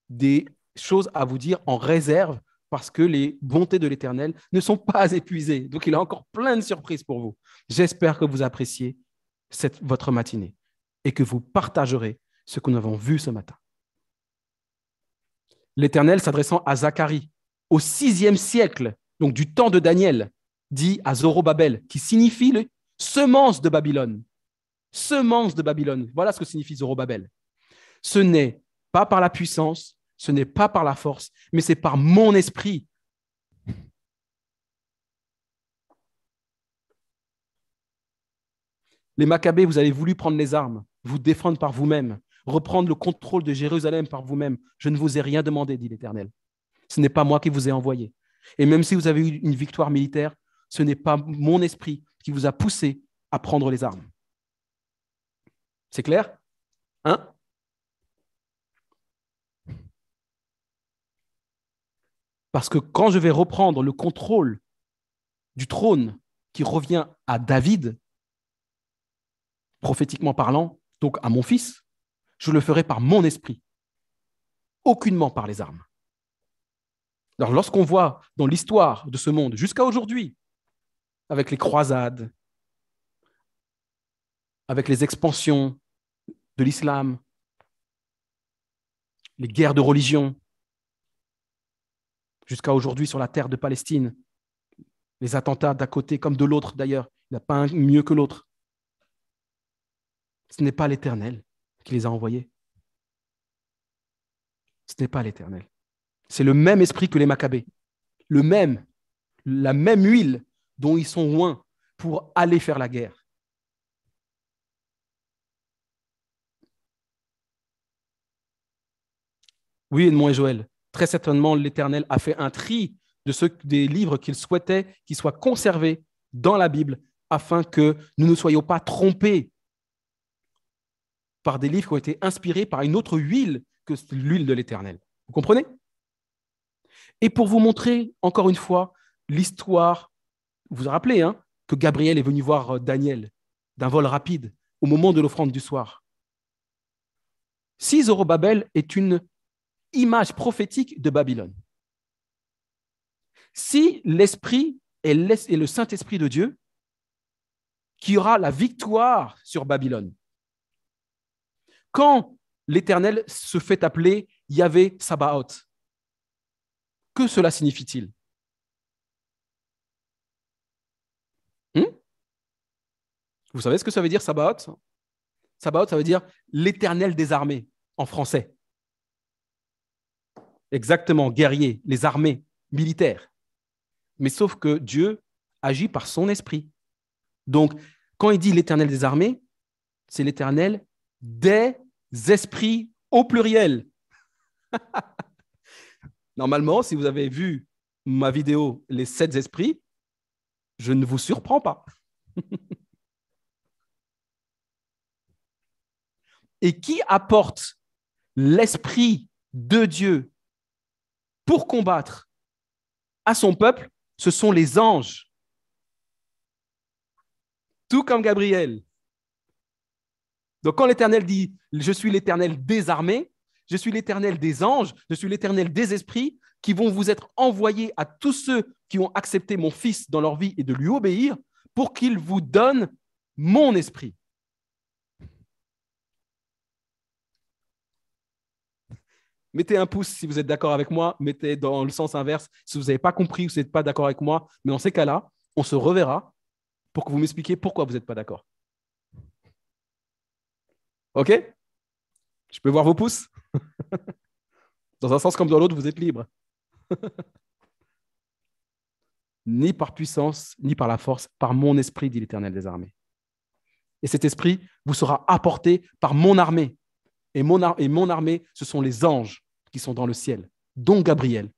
[SPEAKER 1] des choses à vous dire en réserve parce que les bontés de l'Éternel ne sont pas épuisées. Donc, il a encore plein de surprises pour vous. J'espère que vous appréciez votre matinée et que vous partagerez ce que nous avons vu ce matin. L'Éternel, s'adressant à Zacharie, au 6e siècle, donc du temps de Daniel, dit à Zorobabel, qui signifie le semence de Babylone. Semence de Babylone. Voilà ce que signifie Zorobabel. Ce n'est pas par la puissance, ce n'est pas par la force, mais c'est par mon esprit. Les Maccabées, vous avez voulu prendre les armes, vous défendre par vous-même, reprendre le contrôle de Jérusalem par vous-même. Je ne vous ai rien demandé, dit l'Éternel. Ce n'est pas moi qui vous ai envoyé. Et même si vous avez eu une victoire militaire, ce n'est pas mon esprit qui vous a poussé à prendre les armes. C'est clair? Hein? Parce que quand je vais reprendre le contrôle du trône qui revient à David, prophétiquement parlant, donc à mon fils, je le ferai par mon esprit, aucunement par les armes. Alors lorsqu'on voit dans l'histoire de ce monde, jusqu'à aujourd'hui, avec les croisades, avec les expansions de l'islam, les guerres de religion, jusqu'à aujourd'hui sur la terre de Palestine, les attentats d'un côté comme de l'autre d'ailleurs, il n'y a pas un mieux que l'autre. Ce n'est pas l'Éternel qui les a envoyés. Ce n'est pas l'Éternel. C'est le même esprit que les Maccabées, la même huile dont ils sont loin pour aller faire la guerre. Oui, Edmond et Joël, très certainement l'Éternel a fait un tri des livres qu'il souhaitait qu'ils soient conservés dans la Bible afin que nous ne soyons pas trompés par des livres qui ont été inspirés par une autre huile que l'huile de l'Éternel. Vous comprenez? Et pour vous montrer, encore une fois, l'histoire, vous vous rappelez que Gabriel est venu voir Daniel d'un vol rapide au moment de l'offrande du soir. Si Zorobabel est une image prophétique de Babylone, si l'Esprit est le Saint-Esprit de Dieu qui aura la victoire sur Babylone, quand l'Éternel se fait appeler Yahvé Sabaoth, que cela signifie-t-il? Vous savez ce que ça veut dire Sabaoth? Sabaoth, ça veut dire l'Éternel des armées en français. Exactement, guerrier, les armées militaires. Mais sauf que Dieu agit par son esprit. Donc, quand il dit l'Éternel des armées, c'est l'Éternel des esprits au pluriel. Normalement, si vous avez vu ma vidéo « Les 7 esprits », je ne vous surprends pas. Et qui apporte l'esprit de Dieu pour combattre à son peuple? Ce sont les anges. Tout comme Gabriel. Donc quand l'Éternel dit « Je suis l'Éternel des armées », je suis l'Éternel des anges, je suis l'Éternel des esprits qui vont vous être envoyés à tous ceux qui ont accepté mon Fils dans leur vie et de lui obéir pour qu'il vous donne mon esprit. Mettez un pouce si vous êtes d'accord avec moi, mettez dans le sens inverse si vous n'avez pas compris ou si vous n'êtes pas d'accord avec moi. Mais dans ces cas-là, on se reverra pour que vous m'expliquiez pourquoi vous n'êtes pas d'accord. OK? Je peux voir vos pouces? Dans un sens comme dans l'autre, vous êtes libre. Ni par puissance, ni par la force, par mon esprit, dit l'Éternel des armées. Et cet esprit vous sera apporté par mon armée. Et mon armée, ce sont les anges qui sont dans le ciel, dont Gabriel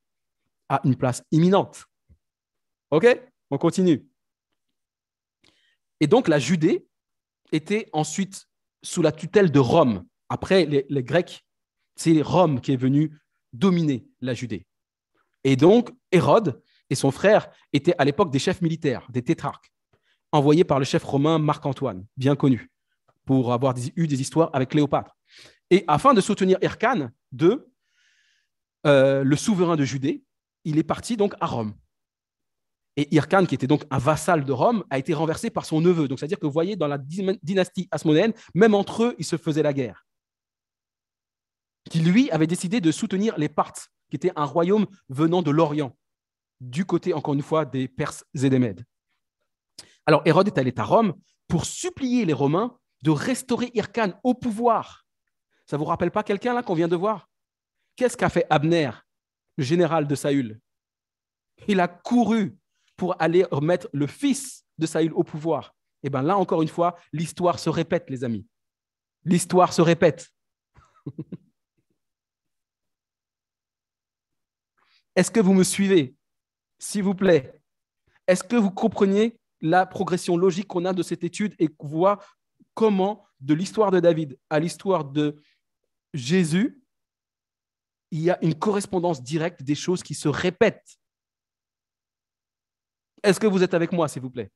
[SPEAKER 1] a une place imminente. OK? On continue. Et donc, la Judée était ensuite sous la tutelle de Rome. Après, les Grecs, c'est Rome qui est venu dominer la Judée. Et donc, Hérode et son frère étaient à l'époque des chefs militaires, des tétrarques, envoyés par le chef romain Marc-Antoine, bien connu, pour avoir eu des histoires avec Cléopâtre. Et afin de soutenir Hircan, le souverain de Judée, il est parti donc à Rome. Et Hircan, qui était donc un vassal de Rome, a été renversé par son neveu. Donc, c'est-à-dire que vous voyez, dans la dynastie hasmonéenne, même entre eux, ils se faisaient la guerre. Qui, lui, avait décidé de soutenir les Parthes, qui était un royaume venant de l'Orient, du côté, encore une fois, des Perses et des Mèdes. Alors, Hérode est allé à Rome pour supplier les Romains de restaurer Hircan au pouvoir. Ça ne vous rappelle pas quelqu'un là qu'on vient de voir? Qu'est-ce qu'a fait Abner, le général de Saül? Il a couru pour aller remettre le fils de Saül au pouvoir. Et bien là, encore une fois, l'histoire se répète, les amis. L'histoire se répète. Est-ce que vous me suivez? S'il vous plaît. Est-ce que vous comprenez la progression logique qu'on a de cette étude et qu'on voit comment, de l'histoire de David à l'histoire de Jésus, il y a une correspondance directe des choses qui se répètent. Est-ce que vous êtes avec moi, s'il vous plaît?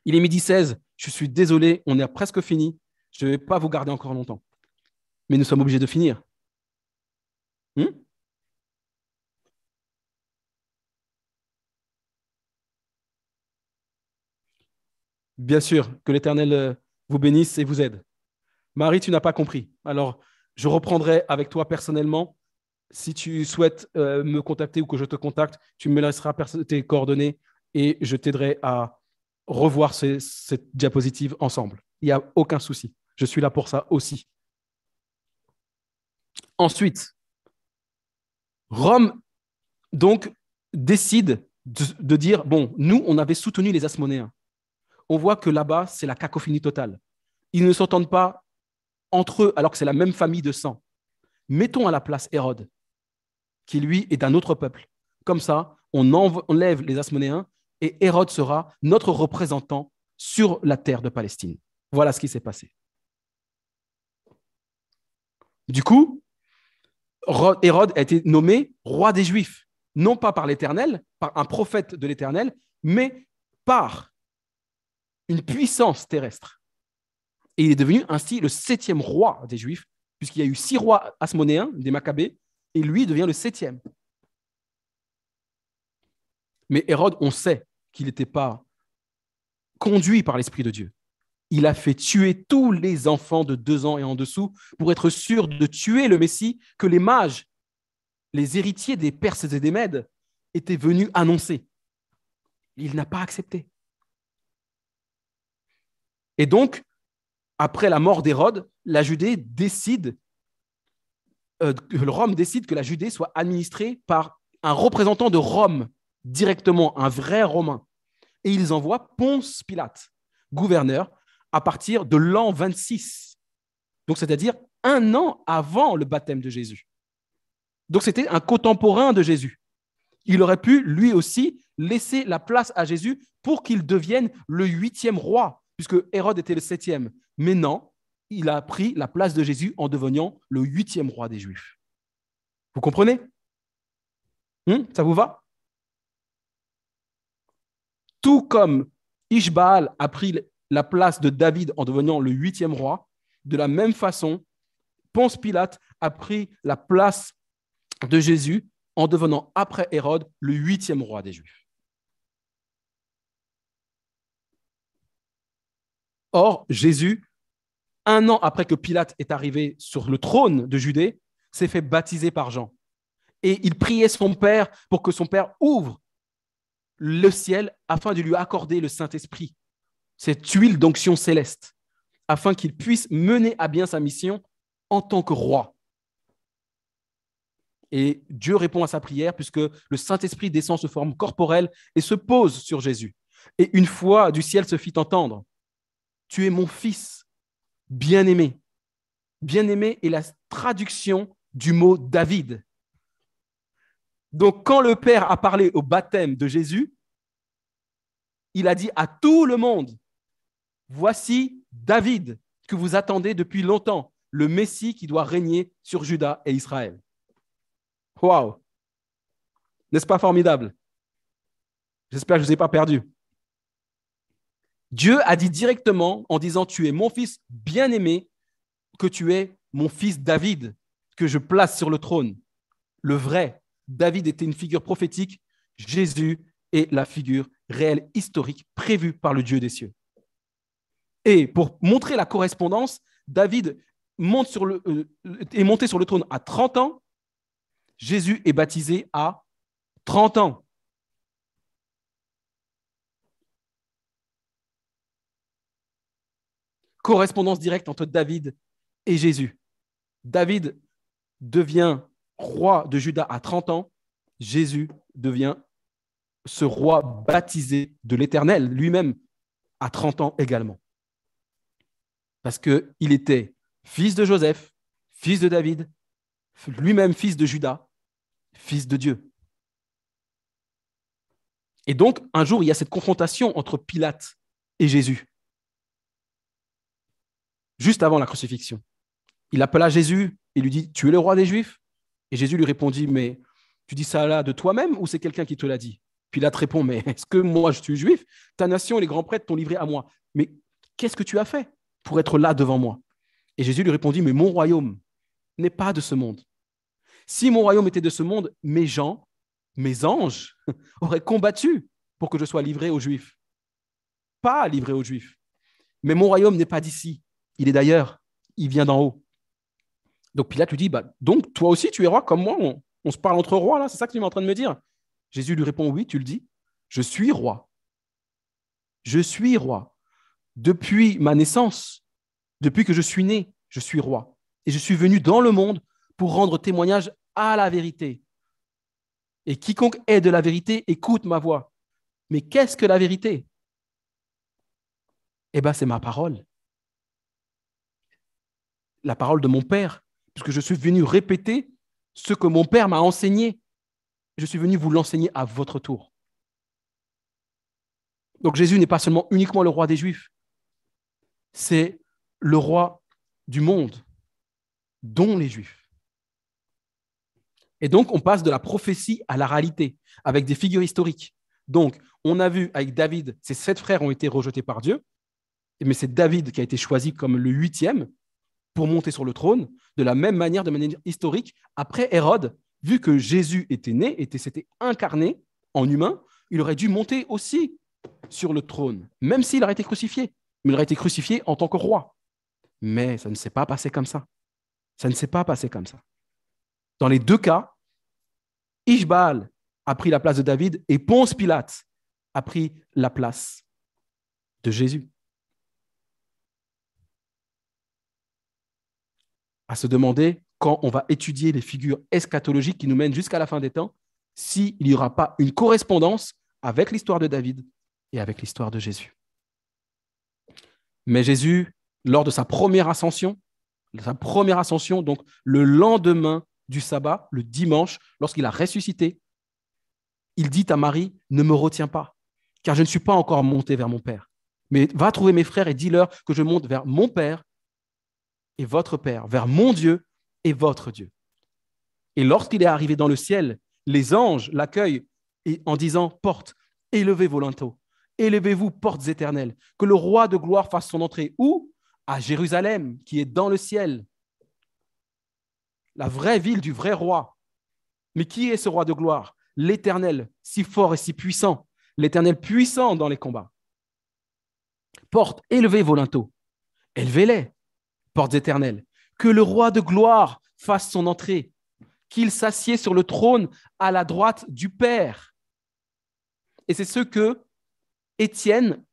[SPEAKER 1] Il est 12h16. Je suis désolé, on est presque fini. Je ne vais pas vous garder encore longtemps. Mais nous sommes obligés de finir. Bien sûr, que l'Éternel vous bénisse et vous aide. Marie, tu n'as pas compris. Alors, je reprendrai avec toi personnellement. Si tu souhaites me contacter ou que je te contacte, tu me laisseras tes coordonnées et je t'aiderai à revoir cette diapositive ensemble. Il n'y a aucun souci. Je suis là pour ça aussi. Ensuite, Rome, donc, décide de dire, bon, nous, on avait soutenu les Hasmonéens. On voit que là-bas, c'est la cacophonie totale. Ils ne s'entendent pas entre eux, alors que c'est la même famille de sang. Mettons à la place Hérode, qui lui est d'un autre peuple. Comme ça, on enlève les Hasmonéens et Hérode sera notre représentant sur la terre de Palestine. Voilà ce qui s'est passé. Du coup, Hérode a été nommé roi des Juifs, non pas par l'Éternel, par un prophète de l'Éternel, mais par une puissance terrestre. Et il est devenu ainsi le 7e roi des Juifs, puisqu'il y a eu 6 rois hasmonéens, des Maccabées, et lui devient le 7e. Mais Hérode, on sait qu'il n'était pas conduit par l'Esprit de Dieu. Il a fait tuer tous les enfants de 2 ans et en dessous pour être sûr de tuer le Messie que les mages, les héritiers des Perses et des Mèdes, étaient venus annoncer. Il n'a pas accepté. Et donc, après la mort d'Hérode, la Judée décide, Rome décide que la Judée soit administrée par un représentant de Rome, directement, un vrai Romain. Et ils envoient Ponce Pilate, gouverneur, à partir de l'an 26 Donc, c'est-à-dire 1 an avant le baptême de Jésus. Donc, c'était un contemporain de Jésus. Il aurait pu, lui aussi, laisser la place à Jésus pour qu'il devienne le 8e roi, puisque Hérode était le 7e. Mais non, il a pris la place de Jésus en devenant le 8e roi des Juifs. Vous comprenez? Ça vous va? Tout comme Ishbaal a pris la place de David en devenant le 8e roi, de la même façon, Ponce Pilate a pris la place de Jésus en devenant, après Hérode, le 8e roi des Juifs. Or, Jésus, 1 an après que Pilate est arrivé sur le trône de Judée, s'est fait baptiser par Jean. Et il priait son Père pour que son Père ouvre le ciel afin de lui accorder le Saint-Esprit, cette huile d'onction céleste, afin qu'il puisse mener à bien sa mission en tant que roi. Et Dieu répond à sa prière puisque le Saint-Esprit descend sous forme corporelle et se pose sur Jésus. Et une voix du ciel se fit entendre. Tu es mon fils bien-aimé. Bien-aimé est la traduction du mot David. Donc, quand le Père a parlé au baptême de Jésus, il a dit à tout le monde, voici David que vous attendez depuis longtemps, le Messie qui doit régner sur Juda et Israël. Waouh! N'est-ce pas formidable? J'espère que je ne vous ai pas perdu. Dieu a dit directement en disant, tu es mon fils bien-aimé, que tu es mon fils David, que je place sur le trône. Le vrai. David était une figure prophétique. Jésus est la figure réelle, historique, prévue par le Dieu des cieux. Et pour montrer la correspondance, David est monté sur le trône à 30 ans. Jésus est baptisé à 30 ans. Correspondance directe entre David et Jésus. David devient roi de Juda à 30 ans. Jésus devient ce roi baptisé de l'Éternel lui-même à 30 ans également. Parce qu'il était fils de Joseph, fils de David, lui-même fils de Juda, fils de Dieu. Et donc, un jour, il y a cette confrontation entre Pilate et Jésus, juste avant la crucifixion. Il appela Jésus et lui dit, tu es le roi des Juifs? Et Jésus lui répondit, mais tu dis ça là de toi-même ou c'est quelqu'un qui te l'a dit? Pilate répond, mais est-ce que moi je suis juif? Ta nation et les grands prêtres t'ont livré à moi. Mais qu'est-ce que tu as fait pour être là devant moi? Et Jésus lui répondit, mais mon royaume n'est pas de ce monde. Si mon royaume était de ce monde, mes gens, mes anges, auraient combattu pour que je sois livré aux Juifs. Pas livré aux Juifs. Mais mon royaume n'est pas d'ici. Il est d'ailleurs. Il vient d'en haut. Donc Pilate lui dit, donc toi aussi tu es roi comme moi, on se parle entre rois là, c'est ça que tu es en train de me dire? Jésus lui répond, oui, tu le dis, je suis roi. Je suis roi. Depuis ma naissance, depuis que je suis né, je suis roi. Et je suis venu dans le monde pour rendre témoignage à la vérité. Et quiconque est de la vérité, écoute ma voix. Mais qu'est-ce que la vérité? Eh bien, c'est ma parole. La parole de mon Père, puisque je suis venu répéter ce que mon Père m'a enseigné. Je suis venu vous l'enseigner à votre tour. Donc Jésus n'est pas seulement uniquement le roi des Juifs, c'est le roi du monde, dont les Juifs. Et donc, on passe de la prophétie à la réalité, avec des figures historiques. Donc, on a vu avec David, ses 7 frères ont été rejetés par Dieu, mais c'est David qui a été choisi comme le 8e pour monter sur le trône. De la même manière, de manière historique, après Hérode, vu que Jésus était né, s'était incarné en humain, il aurait dû monter aussi sur le trône, même s'il aurait été crucifié. Mais il aurait été crucifié en tant que roi. Mais ça ne s'est pas passé comme ça. Ça ne s'est pas passé comme ça. Dans les 2 cas, Ishbaal a pris la place de David et Ponce Pilate a pris la place de Jésus. À se demander, quand on va étudier les figures eschatologiques qui nous mènent jusqu'à la fin des temps, s'il n'y aura pas une correspondance avec l'histoire de David et avec l'histoire de Jésus. Mais Jésus, lors de sa première ascension, sa première ascension, donc le lendemain du sabbat, le dimanche, lorsqu'il a ressuscité, il dit à Marie, ne me retiens pas, car je ne suis pas encore monté vers mon Père. Mais va trouver mes frères et dis-leur que je monte vers mon Père et votre Père, vers mon Dieu et votre Dieu. Et lorsqu'il est arrivé dans le ciel, les anges l'accueillent en disant, porte, élevez vos linteaux, élevez-vous, portes éternelles, que le roi de gloire fasse son entrée. Où? À Jérusalem, qui est dans le ciel, la vraie ville du vrai roi. Mais qui est ce roi de gloire? L'Éternel, si fort et si puissant, l'Éternel puissant dans les combats. Porte, élevez vos linteaux, élevez-les, portes éternelles, que le roi de gloire fasse son entrée, qu'il s'assied sur le trône à la droite du Père. Et c'est ce que Étienne,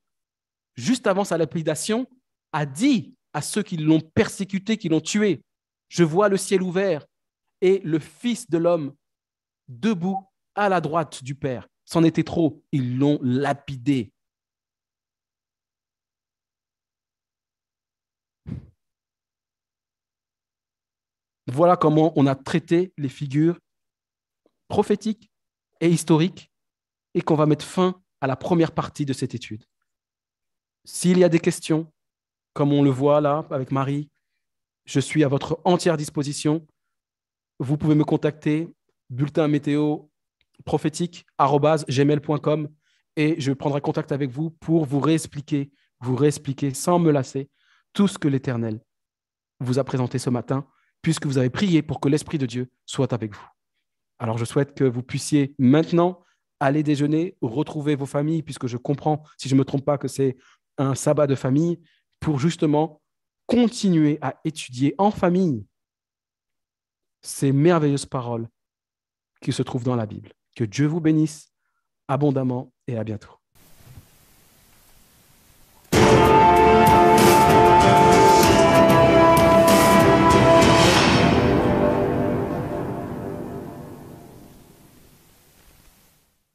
[SPEAKER 1] juste avant sa lapidation, a dit à ceux qui l'ont persécuté, qui l'ont tué. Je vois le ciel ouvert et le Fils de l'homme debout à la droite du Père. C'en était trop, ils l'ont lapidé. Voilà comment on a traité les figures prophétiques et historiques et qu'on va mettre fin à la première partie de cette étude. S'il y a des questions, comme on le voit là avec Marie, je suis à votre entière disposition. Vous pouvez me contacter, bulletin météo prophétique@gmail.com et je prendrai contact avec vous pour vous réexpliquer sans me lasser tout ce que l'Éternel vous a présenté ce matin, puisque vous avez prié pour que l'Esprit de Dieu soit avec vous. Alors, je souhaite que vous puissiez maintenant aller déjeuner, retrouver vos familles, puisque je comprends, si je ne me trompe pas, que c'est un sabbat de famille, pour justement continuer à étudier en famille ces merveilleuses paroles qui se trouvent dans la Bible. Que Dieu vous bénisse abondamment et à bientôt.